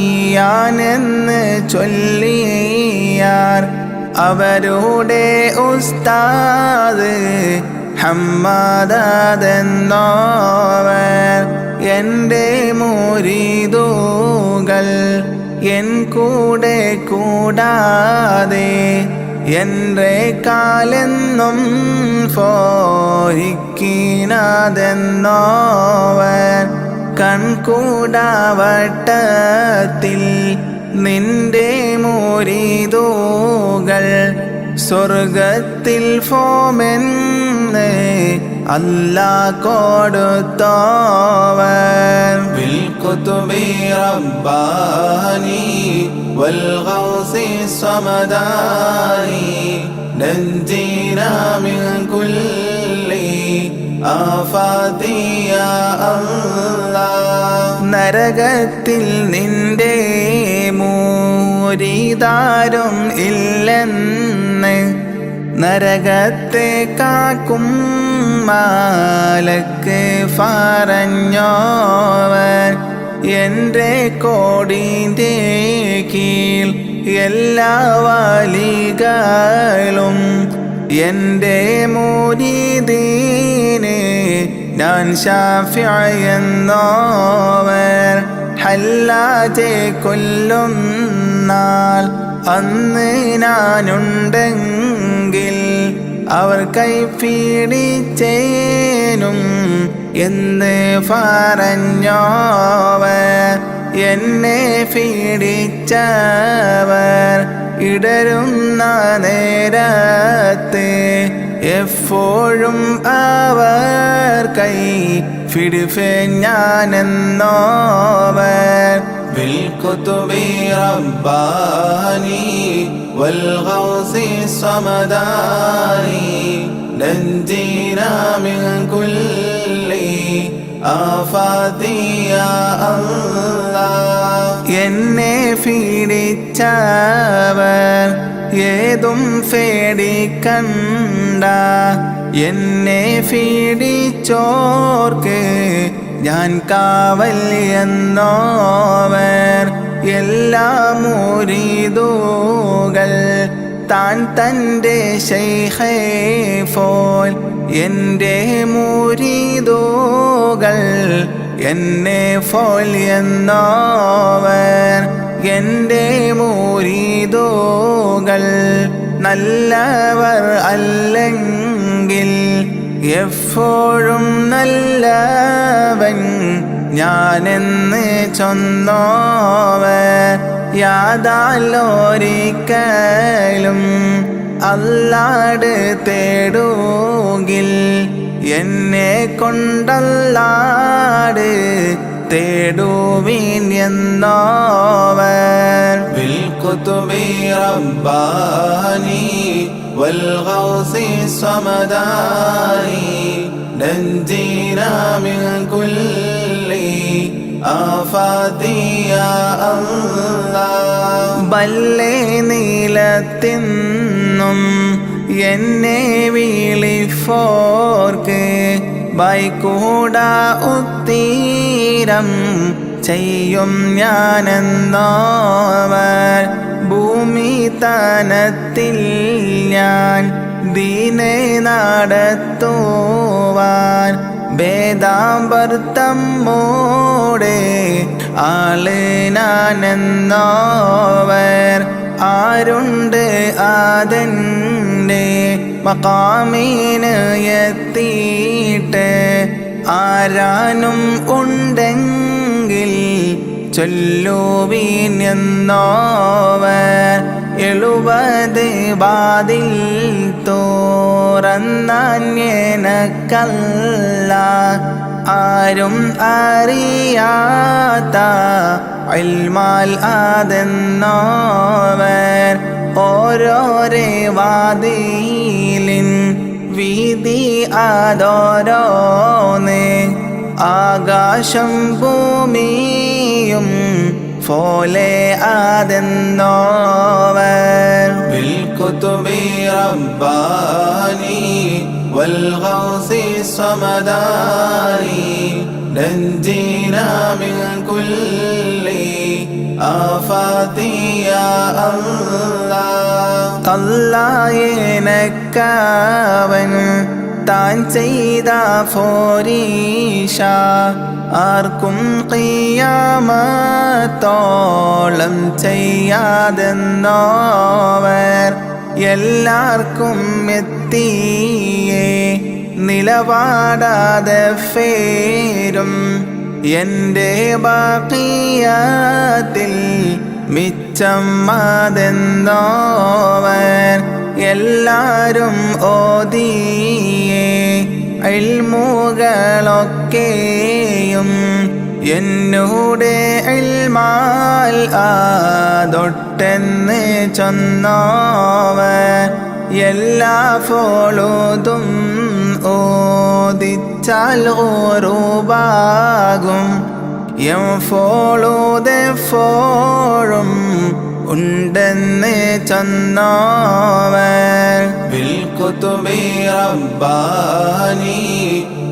കബൂലാക്കിയാനെന്ന് ചൊല്ലിയാർ അവരുടെ ഉസ്താദ് ഹമ്മാദെന്നോവർ എൻ്റെ മുരീദുകൾ എൻ കൂടെ കൂടാതെ എൻ്റെ കാലെന്നും ഫോയിക്കിനാതെന്നോവർ കൺകൂടാവട്ടത്തിൽ നിന്റെ മുരീദുകൾ സ്വർഗത്തിൽ ഫോമെന്ന് അല്ലാ കൊടുത്തോവർ ബിൽ കുതുബി റബ്ബാനി വൽ ഗൗസി സമദാനി നഞ്ജിനാ മിൻ കുല്ലി ആഫാതി യാ അല്ലാഹ് നരകത്തിൽ നിന്റെ മൂരിദാരും ഇല്ലെന്ന് നരകത്തെ കാക്കും മാലക്ക് പറഞ്ഞോവർ എൻ്റെ കോടിൻ്റെ കീഴ് എല്ലാ വലികളും എൻ്റെ മുരീദീന് ഞാൻ ശാഫിഈ എന്നോവർ ഹല്ലാജെ കൊല്ലും നാൾ അന്ന് ഞാനുണ്ടെങ്കിൽ അവർ കൈപിടിച്ചേനും എന്ന് പറഞ്ഞോവർ എന്നെ പീഡിച്ചവർ ഇടരുന്ന നേരത്ത് എപ്പോഴും അവർ കൈ പിടിപ്പേ ഞാനെന്നോവർ ബിൽ കുതുബി റബ്ബാനി വൽ ഗൗസി സമദാനി നഞ്ജിനാ മിൻ കുല്ലി ആഫാതി യാ അല്ലാഹ് എന്നെ പീഡിച്ചവർ ഏതും പേടിക്കണ്ട എന്നെ പീഡിച്ചോർക്ക് ഞാൻ കാവൽ എന്നോവർ എല്ലാ മുരീദുകൾ താൻ തൻ്റെ ശൈഖേ ഫോൽ എൻ്റെ മുരീദുകൾ എന്നെ ഫോൽ എന്നോവർ എൻ്റെ മുരീദുകൾ നല്ലവർ അല്ലെങ്കിൽ എപ്പോഴും നല്ലവൻ ഞാനെന്ന് ചൊന്നോവർ യാതാലൊരിക്കലും അല്ലാട് തേടുകിൽ എന്നെ കൊണ്ടല്ലാട് തേടുവിൻ എന്നോവർ ബിൽഖുതുബി റബ്ബാനി വൽഗൗസി സമദാനി നഞ്ജീനാ മിൻ കുല്ലി ആഫാതി യാ അല്ലാഹ് ബല്ലേ നീലത്തിന്നും എന്നെ വിളിഫോർക്ക് ബൈക്കൂട ഉത്തീരം ചെയ്യും ഞാനെന്നോവർ ഭൂമി തനത്തിൽ ഞാൻ ദീനെ നടത്തുവാൻ ഭേദാമ്പർത്തമ്മോടെ ആള് ഞാനെന്നോവർ ആരുണ്ട് ആദൻ്റെ മഖാമീന് എത്തിയിട്ട് ആരാനും ഉണ്ടെങ്കിൽ ചൊല്ലുവീൻ എന്നോവർ 70 വാതിൽ തുറന്നാൻ എനക്കല്ല ആരും അറിയാത്ത ഇൽമാൽ അതെന്നോവർ ഓരോരേ വാതിലിൻ വീതി അതോരോന്ന് ആകാശം ഭൂമിയും പോലെ അതെന്നോവർ ബിൽഖുതുബി റബ്ബാനി വൽഗൗസി സമദാനി നഞ്ജീനാ മിൻ കുല്ലി ആഫാതി യാ അല്ലാഹ് അല്ലാഹ് എനക്കവൻ താൻ ചെയ്ത ഫോരീഷ ആർക്കും ഖിയാമത്തോളം ചെയ്യാതെന്നോവർ എല്ലാവർക്കും എത്തിയേ നിലപാടാതെ ഫേരും എൻ്റെ ബാക്കിയാത്തിൽ മിച്ചം അതെന്നോവർ എല്ലാരും ഓതിയേ ഇൽമുകളൊക്കെയും എന്നോടെ ഇൽമാൽ ആതൊട്ടെന്ന് ചൊന്നോവർ എല്ലാ ഫോളുതും ഓദിച്ചാൽ ഓറുബാകും എപ്പോഴും ഉണ്ടെന്ന് ചൊന്നോവർ ബിൽഖുതുബി റബ്ബാനി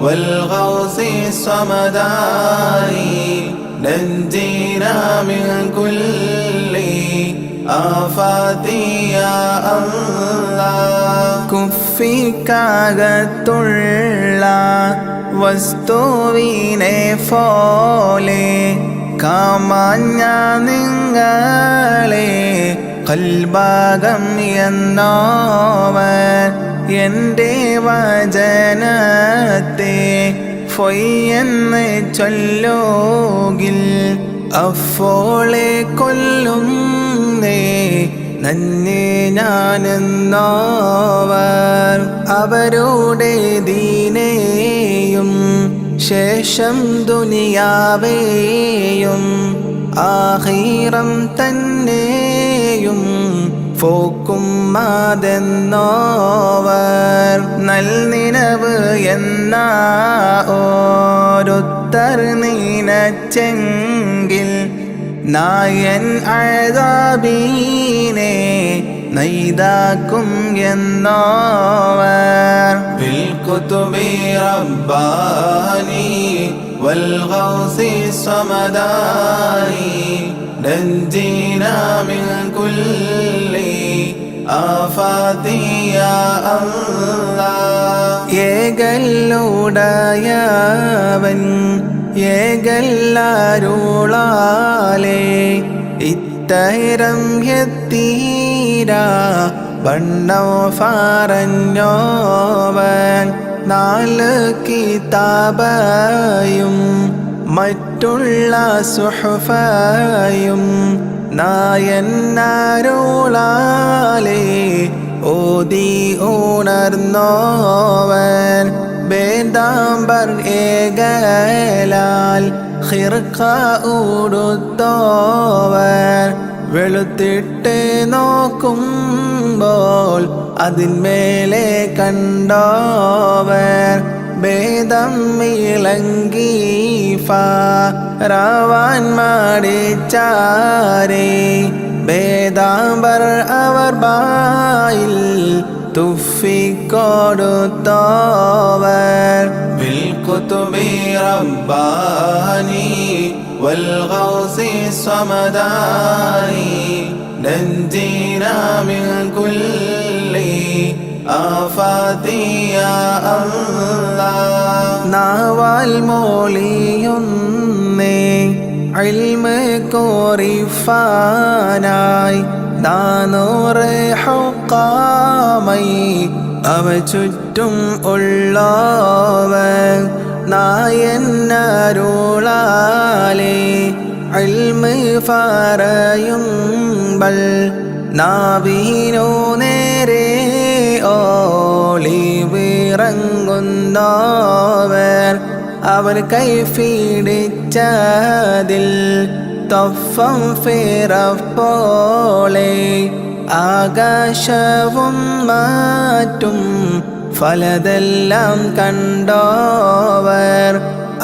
വൽഗൗസി സമദാനി നഞ്ജീനാ മിൻ കുല്ലി ആഫാതി യാ അല്ലാഹ് കുഫിക്കകത്തുള്ള വസ്തുവിനെ പോലെ കാമാഞ്ഞ നിങ്ങളെ കൽഭാഗം എന്നോവർ എൻ്റെ വചനത്തെ ഫൊയ്യെന്ന് ചൊല്ലുകിൽ അഫോളെ കൊല്ലുന്നേ നന്നെ ഞാനെന്നോവർ അവരുടെ ദീനേയും ശേഷം ദുനിയാവേയും ആഖിറം തന്നെയും പോക്കും അതെന്നോവർ നൽനിനവ് എന്ന ഓരുത്തർ നീനച്ചെങ്കിൽ നായൻ അഴാബീനെ നൈതാക്കും എന്നോവർ بالقطب رباني والغوث الصمداني نجينا من كل آفات يا الله ഏകല്ലുടയവൻ ഏകല്ലാരുളാലേ ഇത്തരം എത്തീരാ ബണ്ണോ ഫറഞ്ഞോവൻ 4 കിതാബയും മറ്റുള്ള സുഹഫയും നായന്നാരുളാലേ ഓതി ഉണർന്നോവൻ ബേദാംബർ ഏകലാൽ ഖിർഖ ഉടുത്തോവൻ വെളുത്തിട്ട് നോക്കുമ്പോൾ അതിന്മേലെ കണ്ടോവർ ഭേദം ഇളങ്കി ഫറവാൻ മാടിച്ചാരേ ഭേദാംബർ അവർ ബായിൽ തുഫിക്കൊടുത്തോവർ ബിൽകുതുബി റബ്ബാനി വൽഗൗസി സ്വമദാനി നഞ്ജീനാ മിൻ കുല്ലി ആഫാതി യാ അല്ലാഹ് നാവാൽ മോളിയൊന്നേ ഇൽമ് കോറിഫാനായി 400 ഹുക്കാമൈ അവ ചുറ്റും ഉള്ളവൻ നായന്നരുളാലേ ഇൽമ് പറയുമ്പൽ നാവിനു നേരെ ഓളിവിറങ്ങുന്നവർ അവർ കൈഫിടിച്ചതിൽ തൊഫം ഫിറപ്പോളെ ആകാശവും മാറ്റും ഫലതെല്ലാം കണ്ടോവർ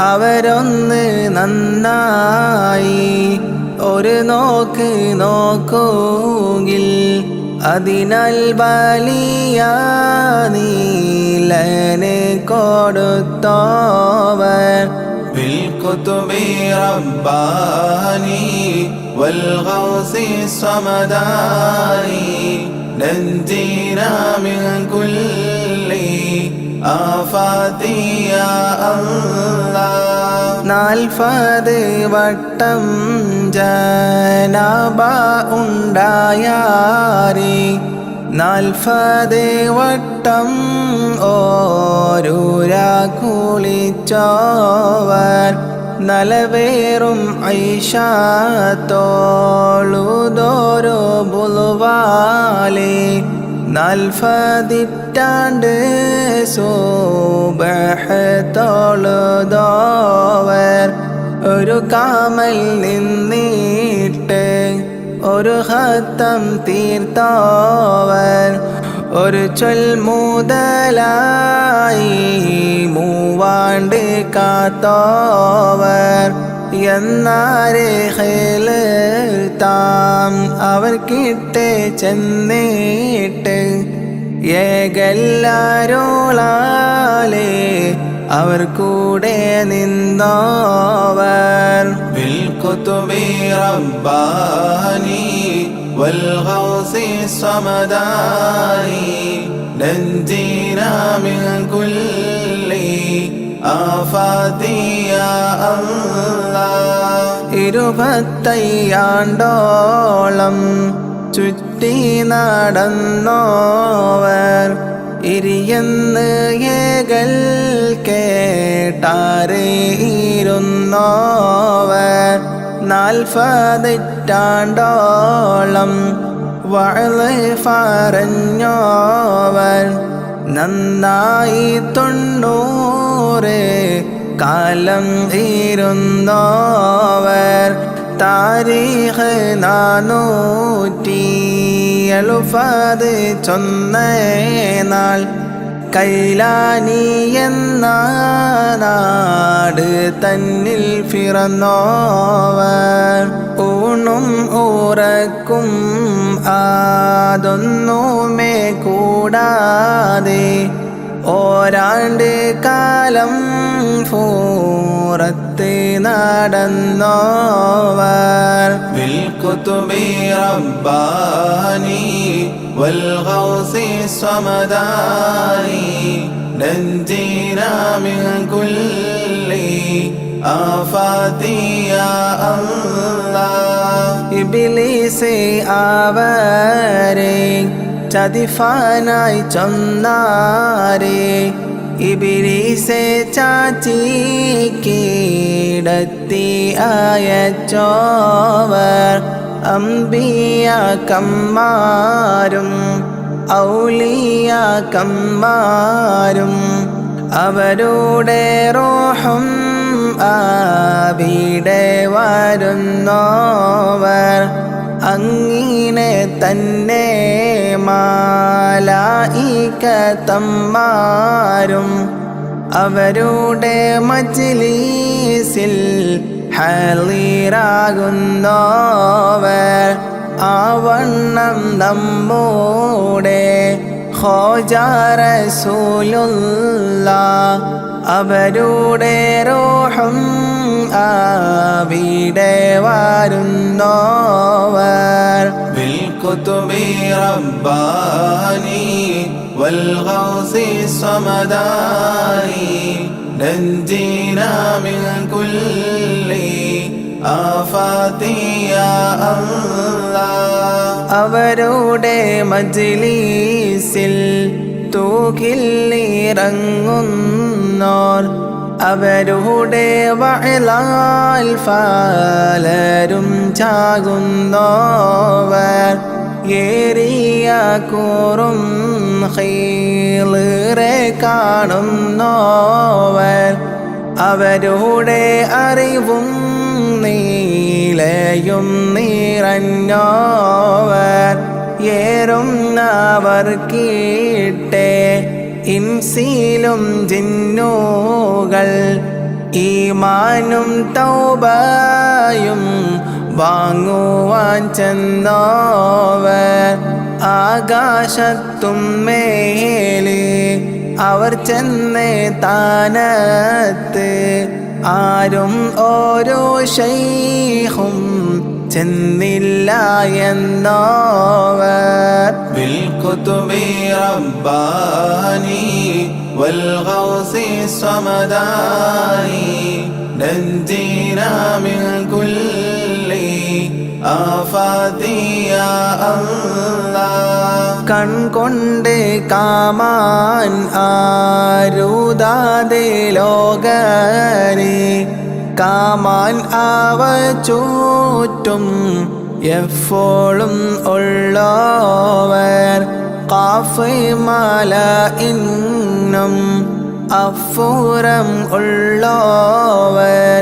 അവരൊന്ന് നന്നായി ഒരു നോക്ക് നോക്കുകിൽ അതിനാൽ വലിയ നീലനെ കൊടുത്തോവർ بالقطب رباني والغوث الصمداني نجينا من كل آفات يا الله 40 വട്ടം ജനാബ ഉണ്ടായാരി 40 വട്ടം ഓരൂരാ കുളിച്ചോവർ നലവേറും ഐഷാത്തോളുതോരോ ബുളുവാലേ 40 ഇറ്റാണ്ട് സുബഹ് തൊഴുതോവർ ഒരു കാമൽ നിന്നിട്ട് ഒരു ഹത്തം തീർത്തോവർ ഒരു ചൊൽ മുതലായി 3 ആണ്ട് കാത്തോവർ എന്നാരെ താം അവർക്കിട്ട് ചെന്നിട്ട് ഏകല്ലാരോളാലേ അവർ കൂടെ നിന്നോവർ ബിൽകുതുബി റബ്ബാനി വൽഗൗസി സ്വമദാനി നഞ്ജീനാ മിൻ കുല്ലി ആഫാതി യാ അല്ലാഹ് 25 ആണ്ടോളം ചുറ്റി നടന്നോവർ ഇരിയെന്ന് ഏകൽ കേട്ടാരേയിരുന്നോവർ 40 ഇറ്റാണ്ടോളം വഅള് പറഞ്ഞോവർ നന്നായി 90 കാലം ഇരുന്നോവർ താരീഖ് 470 ചൊന്നേനാൾ കൈലാനി എന്ന നാട് തന്നിൽ പിറന്നോവർ ഊണും ഉറക്കും അതൊന്നുമേ കൂടാതെ ഓരാണ്ട് കാലം പൂറത്ത് നടന്നോവർ بالكتب رباني والغوث الصمداني نجينا من كل آفات يا الله ഇബ്ലീസ് അവരെ ചതിഫാനായി ചൊന്നാരെ ഇബ്ലീസെ ചാച്ചി കീടത്തി അയച്ചോവർ അംബിയാക്കന്മാരും ഔലിയാക്കന്മാരും അവരുടെ റൂഹും അവിടെ വരുന്നോവർ അങ്ങിനെ തന്നെ മാലായികത്തന്മാരും അവരുടെ മജ്‌ലിസിൽ ഹാളിറാകുന്നോവർ ആവണ്ണം നമ്മുടെ ഖോജാ റസൂലുള്ളാഹ് അവരുടെ റൂഹും അവിടെ വരുന്നോവർ بالكتب رباني والغوث الصمداني نجينا من كل آفات يا الله അവരുടെ മജ്‌ലിസിൽ തൂകിലിറങ്ങുന്നോർ അവരുടെ വഅലാൽ ഫലരും ചാകുന്നോവർ ഏറിയ കൂറും ഖൈറെ കാണുന്നോവർ അവരുടെ അറിവും നീലയും നിറഞ്ഞോവർ ഏറുന്നവർ കീട്ടെ ഇൻസിലും ജിന്നുകൾ ഈമാനും തൗബയും വാങ്ങുവാൻ ചെന്നോവർ ആകാശത്തും മേലെ അവർ ചെന്നേ താനത്ത് ആരും ഓരോ ശൈഖും ചെന്നില്ല എന്നോവർ بالكتب رباني والغوث الصمداني نجينا من كل آفات يا الله കൺകൊണ്ട് കാമാൻ ആരുതാതെ ലോകരെ കാമാൻ അവ ചുറ്റും എപ്പോഴും ഉള്ളോവർ കാഫ് മല ഇന്നും അഫുറം ഉള്ളോവർ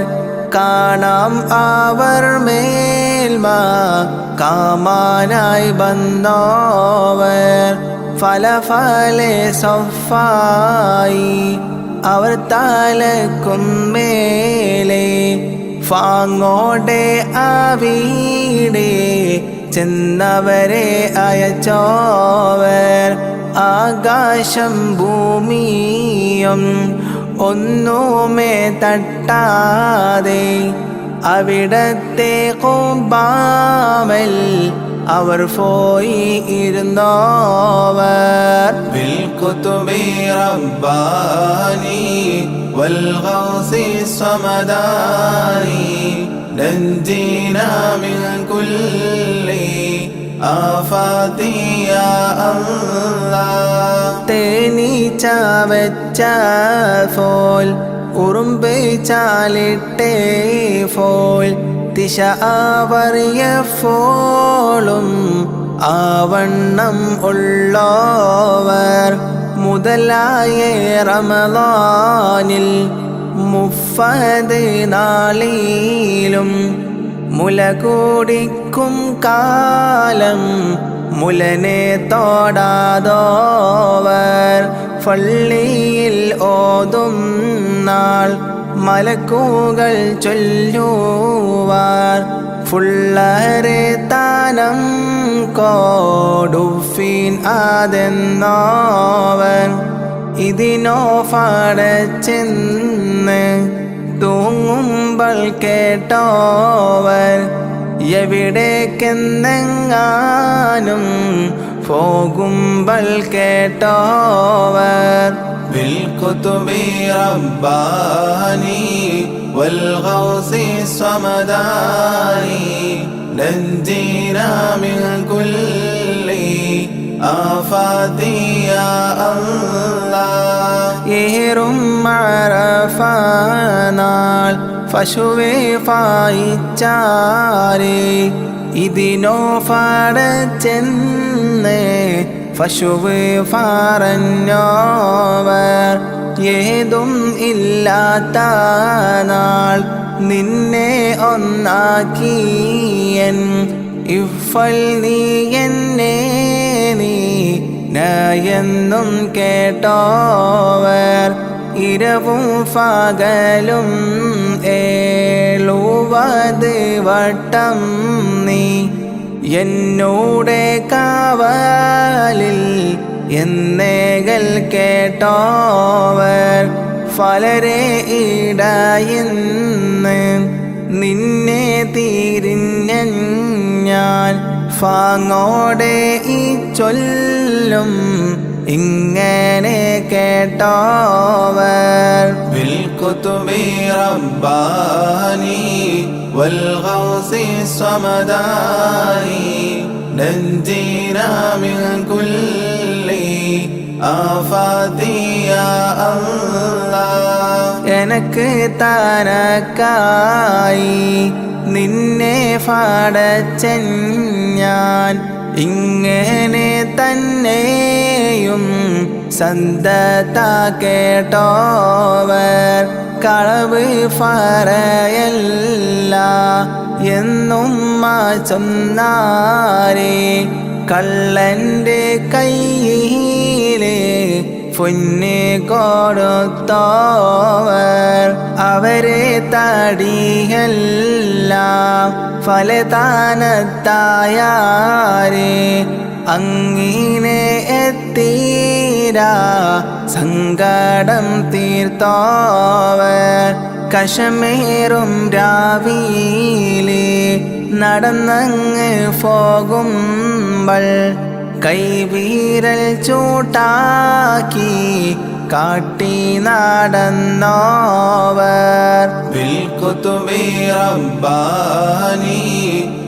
കാണാം അവർ മേൽമ കാമാനായി വന്നോവർ ഫലഫലെ സഫായി അവർ തലക്കും മേലെ ഫാങ്ങോടെ അവിടെ ചെന്നവരെ അയച്ചോവർ ആകാശം ഭൂമിയും ഒന്നുമേ തട്ടാതെ അവിടത്തെ ഖുബാമൽ അവർ പോയി ഇരുന്നോവർ بالكتب رباني والغوث الصمداني نجينا من كل آفات يا الله തേനീച്ച വെച്ച ഫോൽ ഉറുമ്പ് ചാലിട്ടേ ഫോൽ ദിശ അവറിയഫോളും ആവണ്ണം ഉള്ളോവർ മുതലായ റമളാനിൽ മുഫദ് നാളിലും മുല കൂടിക്കും കാലം മുലനെ തോടാതോവർ പള്ളിയിൽ ഓതും നാൾ മലക്കുകൾ ചൊല്ലുവാർ ഫുള്ളരെ താനം കോടുഫീൻ ആതെന്നോവൻ ഇതിനോ ഫാടച്ചെന്ന് തൂങ്ങുമ്പോൾ കേട്ടോവർ എവിടേക്കെന്നെങ്ങാനും പോകുമ്പോൾ കേട്ടോവർ بالكتب رباني والغوث الصمداني نجينا من كل آفات يا الله ഏറും മറഫനാൾ പശുവെ ഫായിച്ചാരേ ഇതിനോ ഫാടച്ചെന്ന് പശുവ് പറഞ്ഞോവർ ഏതും ഇല്ലാത്ത നാൾ നിന്നെ ഒന്നാക്കിയൻ ഇഫൽ നീ എന്നെ നീ നയെന്നും കേട്ടോവർ ഇരവും പകലും 70 വട്ടം നീ എന്നോടെ കാവലിൽ എന്നേകൾ കേട്ടോവർ ഫലരെ ഇടയിന്ന് നിന്നെ തിരിഞ്ഞ ഞാൻ ഫാങ്ങോടെ ഈ ചൊല്ലും ഇങ്ങനെ കേട്ടോവർ بالكتب رباني والغوث الصمداني نجينا من كل آفات يا الله എനക്ക് താനക്കായി നിന്നെ ഫാടച്ചൻ ഞാൻ ഇങ്ങനെ തന്നെയും സന്തത കേട്ടോവർ കളവ് പറയല്ല എന്നും ചൊന്നാരേ കള്ളൻ്റെ കയ്യിലെ പൊന്ന് കൊടുത്തോവർ അവരെ തടിയല്ല ഫലദാനത്തായാരേ അങ്ങിനെ എത്തീരാ സങ്കടം തീർത്തോവർ കശമേറും രാവിലെ നടന്നങ്ങ് പോകുമ്പോൾ കൈവീരൽ ചൂട്ടാക്കി കാട്ടി നടന്നോവർ بالكتب رباني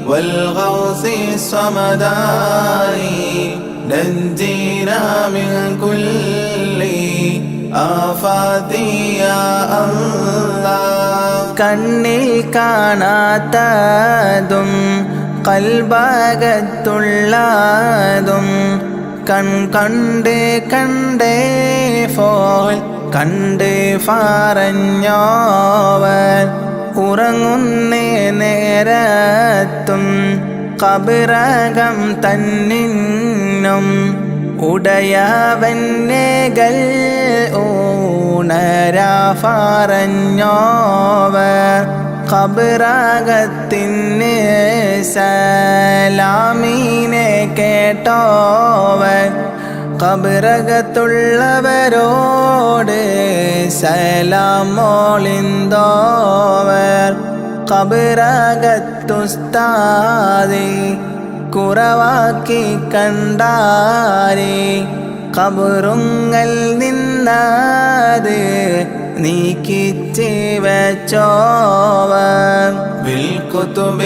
والغوث الصمداني نجينا من كل آفات يا الله കണ്ണിൽ കാണാത്തതും കൽബകത്തുള്ളതും കണ്ടേ ഫോൽ കണ്ട് പറഞ്ഞോവർ ഉറങ്ങുന്നേ നേരത്തും കബറകം തന്നിന്നും ഉടയവന്നേകൾ ഊണരാ പറഞ്ഞോവർ ഖബറകത്തിന് സലാമീനെ കേട്ടോവർ ഖബറകത്തുള്ളവരോട് സലാമോളിന്തോവർ ഖബറകത്തുസ്താദേ കുറവാക്കി കണ്ടാരേ ഖബറുങ്ങൽ നിന്നത് നീക്കിച്ച് വെച്ചോവർ بالكتب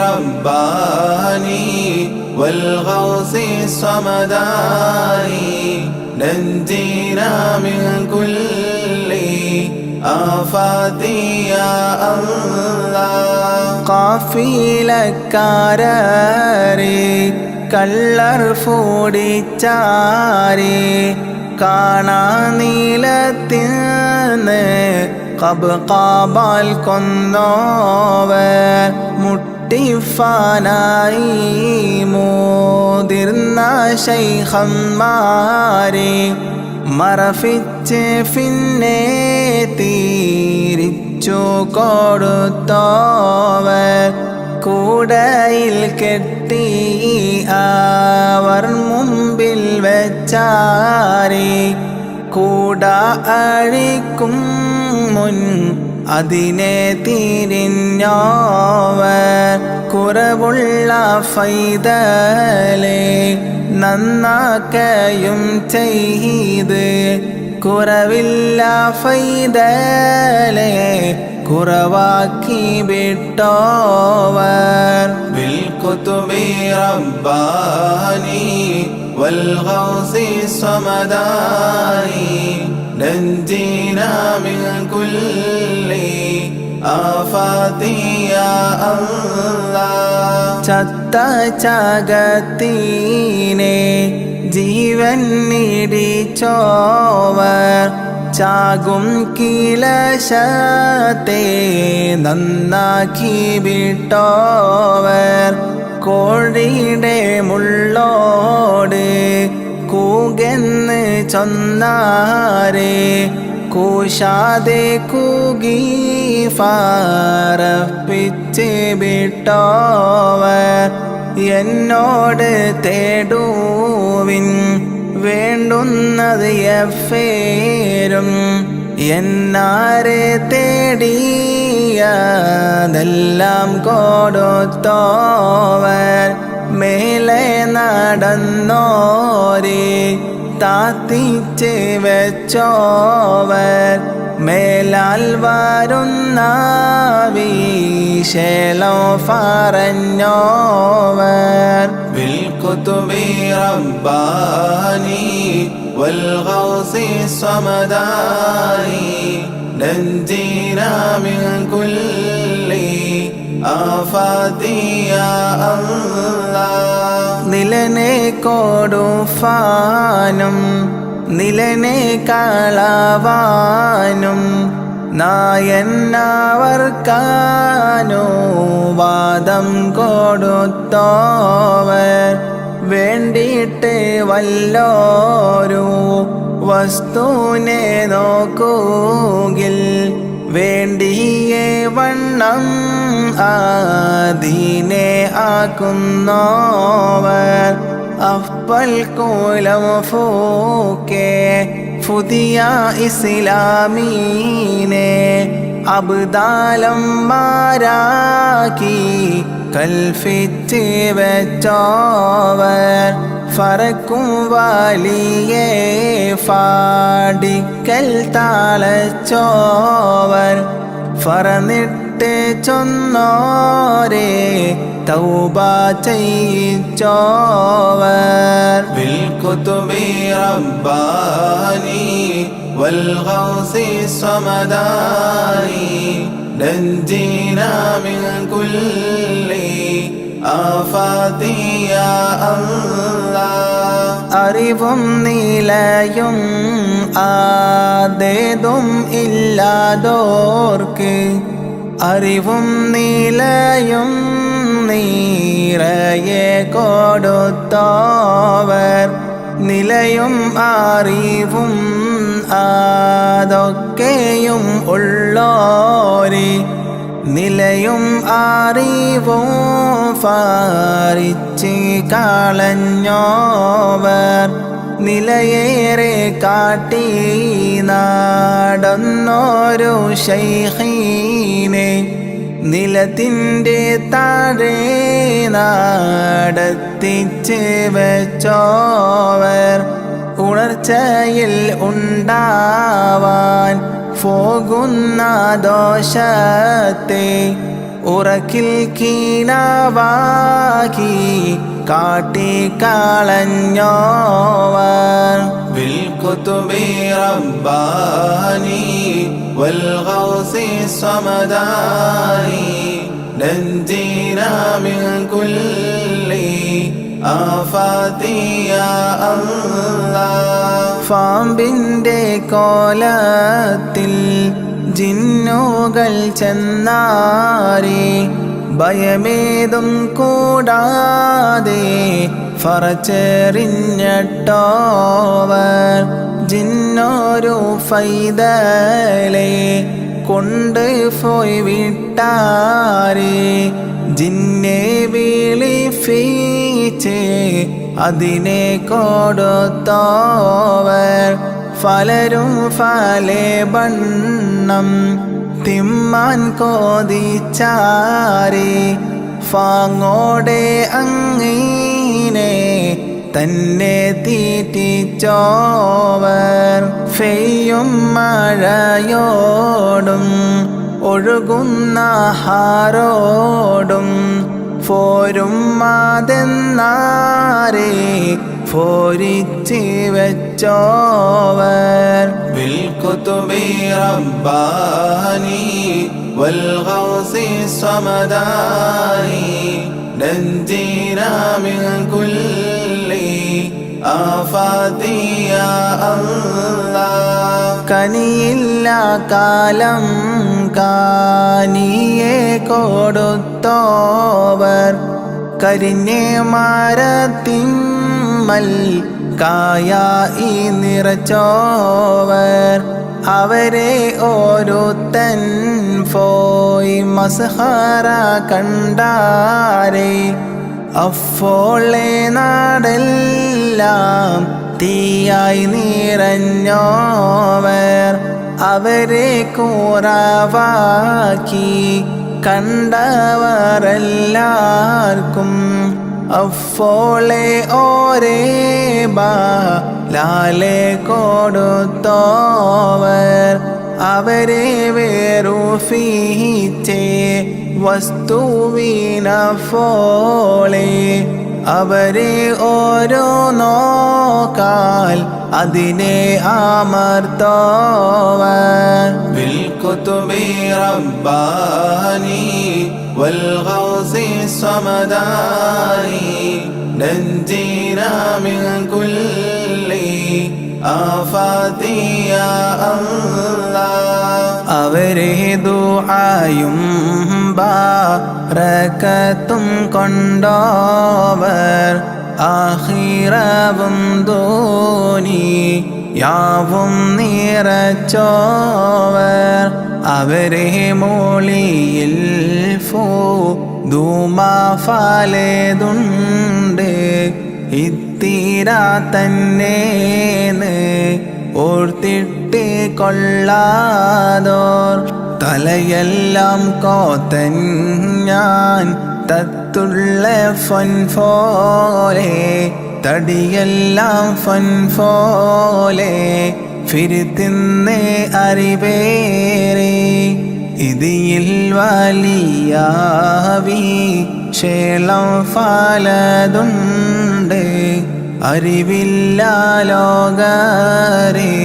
رباني والغوث الصمداني نجينا من كل آفات يا الله കാഫിലക്കാരേ കള്ളർ ഫോടിച്ചാരേ കാണാ നീലത്തിന്ന് കബാൽ കൊന്നോവർ മുട്ടിഫാനായി മോതിർന്ന ശൈഖന്മാരെ മറഫിച്ച് പിന്നെ തീരിച്ചു കൊടുത്തോവർ കൂടയിൽ കെട്ടി അവർ മുമ്പിൽ വെച്ചാരേ കൂട അഴിക്കും മുൻ അതിനെ തിരിഞ്ഞോവർ കുറവുള്ള ഫൈതലെ നന്നാക്കയും ചെയ്ത് കുറവില്ല ഫൈതലെ കുറവാക്കി വിട്ടോവർ بالكتب رباني والغوث الصمداني نجينا من كل آفات يا الله ചത്ത ചകത്തീനെ ജീവൻ നീടിച്ചോവർ ചാകും കിലശത്തെ നന്നാക്കി വിട്ടോവർ കോഴിയുടെ മുള്ളോട് കൂകെന്ന് ചൊന്നാരെ കൂശാതെ കൂകി ഫാറപ്പിച്ച് വിട്ടോവർ എന്നോട് തേടുവിൻ വേണ്ടുന്നത് എഫേരും എന്നാരെ തേടിയതെല്ലാം കൊടുത്തോവർ മേലെ നടന്നോരെ താത്തിച്ച് വെച്ചോവർ മേലാൽ വരുന്ന വിശേലം പറഞ്ഞോവർ بالكتب رباني والغوث الصمداني نجينا من كل آفات يا الله നിലനെ കൊടുഫാനും നിലനെ കളവാനും നായന്നവർക്കാനോ വാദം കൊടുത്തോവർ വേണ്ടിയിട്ട് വല്ലോരു വസ്തുവിനെ നോക്കുകിൽ വേണ്ടിയേ വണ്ണം അതിനെ ആക്കുന്നോവർ അഫ്ബൽ കോലം ഫൂക്കെ പുതിയ ഇസ്ലാമീനെ അബ്ദാലം മാരാക്കി കൽഫിച്ച് വെച്ചോവർ ഫറക്കും വലിയേ ഫാടിക്കൽ താളച്ചോവർ ഫറന്നിട്ട് ചൊന്നോരെ തൗബ ചെയ്യിച്ചോവർ بالكتب رباني والغوث الصمداني نجينا من كل آفات يا الله അറിവും നിലയും ആദേതും ഇല്ലാതോർക്ക് അറിവും നിലയും നീറയെ കൊടുത്തോവർ നിലയും അറിവും അതൊക്കെയും ഉള്ളോരെ നിലയും അറിവും ഫാരിച്ച് കളഞ്ഞോവർ നിലയേറെ കാട്ടി നടന്നോരു ശൈഖീനെ നിലത്തിൻ്റെ താഴെ നടത്തിച്ച് വെച്ചോവർ ഉണർച്ചയിൽ ഉണ്ടാവാൻ പോകുന്ന ദോഷത്തെ ഉറക്കിൽ കീനാവാക്കി കാട്ടിക്കളഞ്ഞോവർ بالكتب رباني والغوث الصمداني نجينا من كل آفات يا الله പാമ്പിൻ്റെ കോലത്തിൽ ജിന്നുകൾ ചെന്നാരെ ഭയമേതും കൂടാതെ ഫറച്ചെറിഞ്ഞിട്ടോവർ ജിന്നൊരു ഫൈതലെ കൊണ്ട് പോയി വിട്ടാരെ ജിന്നെ വിളിപ്പിച്ച് അതിനെ കൊടുത്തോവർ ഫലരും ഫലേ ബണ്ണം തിമ്മാൻ കോതിച്ചാരേ ഫാങ്ങോടെ അങ്ങീനെ തന്നെ തീറ്റിച്ചോവർ ഫെയ്യും മഴയോടും ഒഴുകുന്ന ഹാരോടും ഫോരും മാതെന്നാരേ ഫോരിച്ച് വെച്ചോവർ ബിൽകുതുബി റബ്ബാനി വൽഗൗസി സമദാനി നഞ്ജീനാ മിൻ കുല്ലി ആഫാതി യാ അല്ലാഹ് കനിയില്ല കാലം കാനിയെ കൊടുത്തോവർ കരിഞ്ഞേ മരത്തിമ്മൽ കായായി നിറച്ചോവർ അവരെ ഓരോത്തൻ പോയി മസ്ഹറ കണ്ടാരേ അഫോളെ നാടെല്ലാം തീയായി നിറഞ്ഞോവർ അവരെ കൂറാവാക്കി കണ്ടവരെല്ലാവർക്കും അഫോളെ ഓരേ ലാലെ കൊടുത്തോവർ അവരെ വേറുഫീച്ചേ വസ്തുവിനഫോളെ അവരെ ഓരോ നോക്കാൽ അതിനെ അമർത്തോവർ ബിൽകുതുബി റബ്ബാനി വൽഗൗസി സമദാനി നഞ്ജീനാ മിൻ കുല്ലി ആഫാതി യാ അല്ലാഹ് അവരെ ദുആയും ബറകത്തും കൊണ്ടോവർ ആഖിറവും ദുനിയാവും നിറച്ചോവർ അവരെ മോളിയിൽ ഫലേതുണ്ട് ഇത്തീര തന്നേന്ന് ഓർത്തിട്ട് കൊള്ളാതോർ തലയെല്ലാം കോത്തൻ ഞാൻ തത്തുള്ള ഫൻഫോലെ തടിയെല്ലാം ഫൻഫോലെ ഫിരിത്തിന്ന് അറിവേറെ ഇതിൽ വലിയാവി ശേളം ഫലതുണ്ട് അറിവില്ല ലോകരെ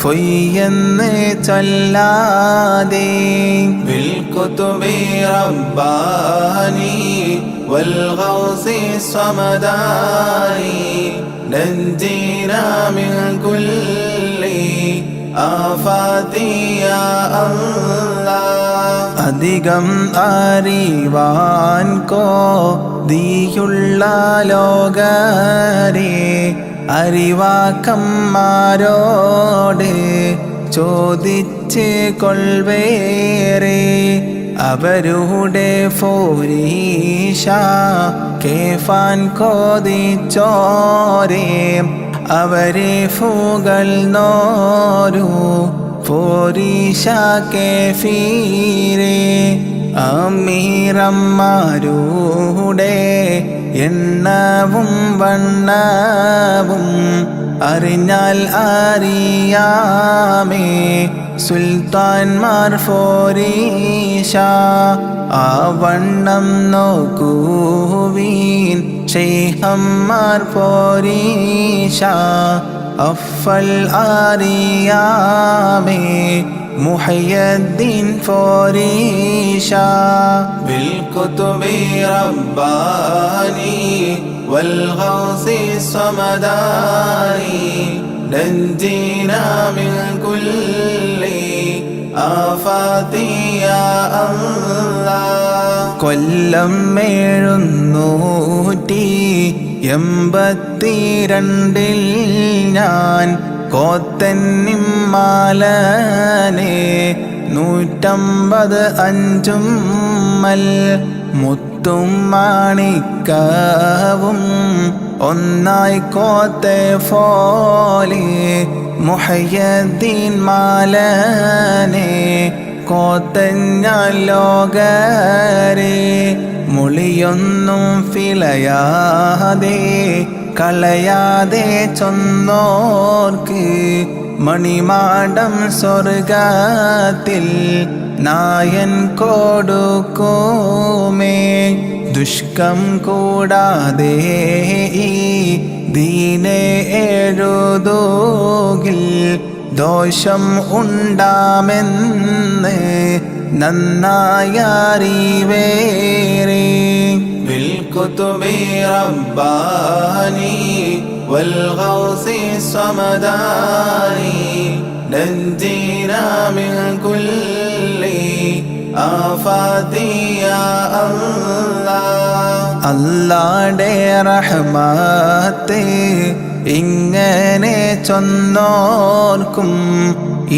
പൊയ്യെന്ന് ചൊല്ലാതെ ബിൽകുതുബി റബ്ബാനി വൽഗൗസി സമദാനി നഞ്ജീനാ മിൻ കുല്ലി ആഫാതി യാ അല്ലാഹ് അധികം അറിവാൻ കോതിയുള്ള ലോകരെ അറിവാക്കന്മാരോട് ചോദിച്ച് കൊൾവേറെ അവരുടെ ഫോരീഷ കേഫാൻ കോതിച്ചോരേ അവരെ ഫുകൾ നോരു ഫോരീഷ കേഫീരേ അമീറന്മാരുടെ എണ്ണവും വണ്ണവും അറിഞ്ഞാൽ അറിയാമേ സുൽത്താൻമാർ ഫോരീഷ ആ വണ്ണം നോക്കുവീൻ ശൈഖന്മാർ ഫോരീഷ അഫൽ അറിയാമേ മുഹയ്യദ്ദീൻ ഫോരീഷ ബിൽകുതുബി റബ്ബാനി വൽഗൗസി സമദാനി നഞ്ജീനാ മിൻ കുല്ലി ആഫാതി യാ അല്ലാഹ് കൊല്ലം 782 ഞാൻ കോത്തന്നിമ്മാലനെ 100 555 മുത്തും മാണിക്കവും ഒന്നായി കോത്തെ ഫോലെ മുഹയ്യദ്ദീൻ മാലനെ കോത്തഞ്ഞ ലോകരെ മൊളിയൊന്നും ഫിളയാതെ കളയാതെ ചൊന്നോർക്ക് മണിമാടം സ്വർഗത്തിൽ നായൻ കൊടുക്കുമേ ദുഷ്കം കൂടാതെ ഈ ദീനെ എഴുതുകിൽ ദോഷം ഉണ്ടാമെന്ന് നന്നായറിവേറെ بالكتب رباني والغوث الصمداني نجينا من كل آفات يا الله അല്ലാഹുടെ റഹ്മത്ത് ഇങ്ങനെ ചൊന്നോർക്കും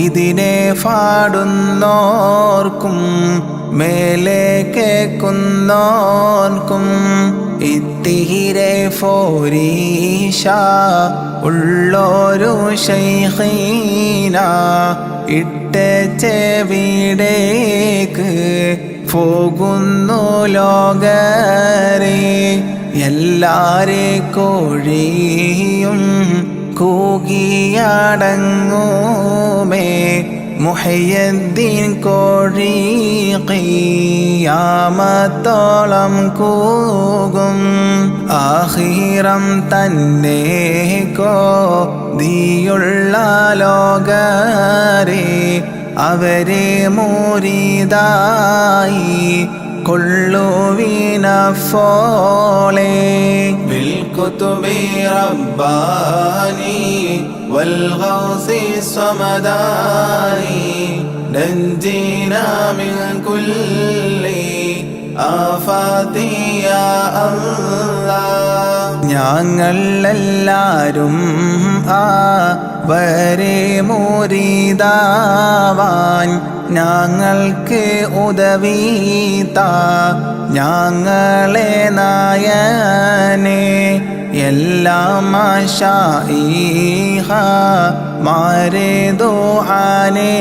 ഇതിനെ പാടുന്നോർക്കും മേലെ കേൾക്കുന്നോർക്കും ഇത്തിരെ ഫോരീഷ ഉള്ളൊരു ശൈഖീന ഇട്ട ചെവിടേക്ക് പോകുന്നു ലോകരെ എല്ലാരെ കോഴിയും കൂകിയടങ്ങുമേ മുഹയ്യദ്ദീൻ കോഴി ഖിയാമത്തോളം കൂകും ആഖിറം തന്നെ കോതിയുള്ള ലോകരെ അവരെ മുരീദായി കൊള്ളുവിനഫോളെ بالكتب رباني والغوث الصمداني نجينا من كل آفات يا الله ഞങ്ങളെല്ലാരും അവരെ മുരീദാവാൻ ഞങ്ങൾക്ക് ഉദവീത ഞങ്ങളെ നായനെ എല്ലാം മാരെ ദുആനെ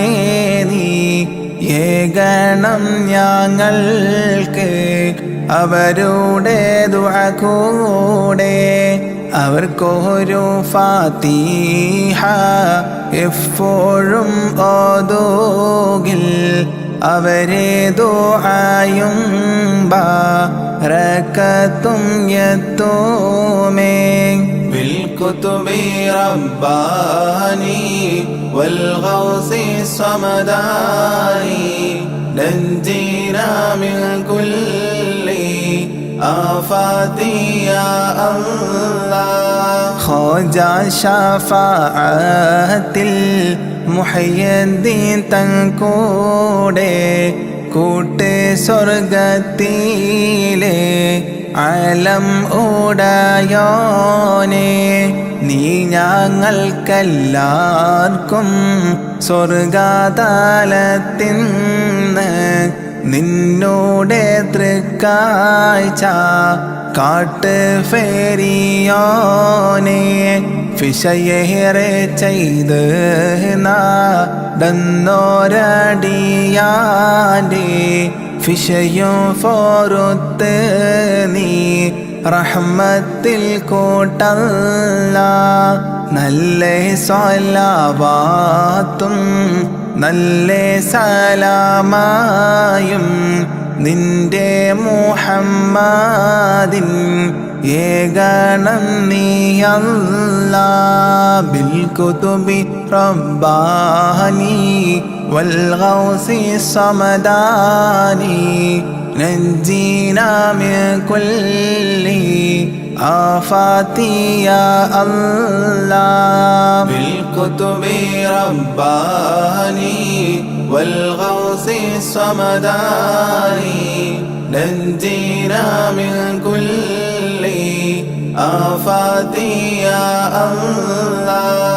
നീ ഏകണം ഞങ്ങൾക്ക് അവരുടെ ദുആ കൂടെ അവർക്കൊരു ഫാത്തിഹ എപ്പോഴും ഓതുകിൽ അവരെ ദുആയും ബറകത്തും യത്തുമേ بالكتب رباني والغوث الصمداني نجينا من كل آفات يا الله ഖോജാ ശഫാഅത്തിൽ മുഹയ്യദ്ദീൻ തൻകൂടെ കൂട്ട് സ്വർഗത്തിലെ ആലം ഉടയോനെ നീ ഞങ്ങൾക്കെല്ലാവർക്കും സ്വർഗതലത്തിന്ന് നിന്നോടെ തൃക്കാഴ്ച കാട്ട് ഫേരിയോനെ ഫിഷയേറെ ചെയ്ത് നടന്നോരടിയാൻ്റെ ഫിഷയും ഫോറുത്ത് നീ റഹ്മത്തിൽ കൂട്ടല്ല നല്ല സ്വലാവാത്തും നല്ല സലാമായും നിന്റെ മുഹമ്മദിൻ ഏകണം നീയല്ലാ ബിൽകുതുബി റബ്ബാനി വൽഗൗസി സമദാനി നജ്ജീനാ മിൻ കുല്ലി ആഫാതി യാ അല്ലാഹ് ബിൽകുതുബി റബ്ബാനി വൽഗൗസി സമദാനി നജ്ജീനാ മിൻ കുല്ലി آفات يا الله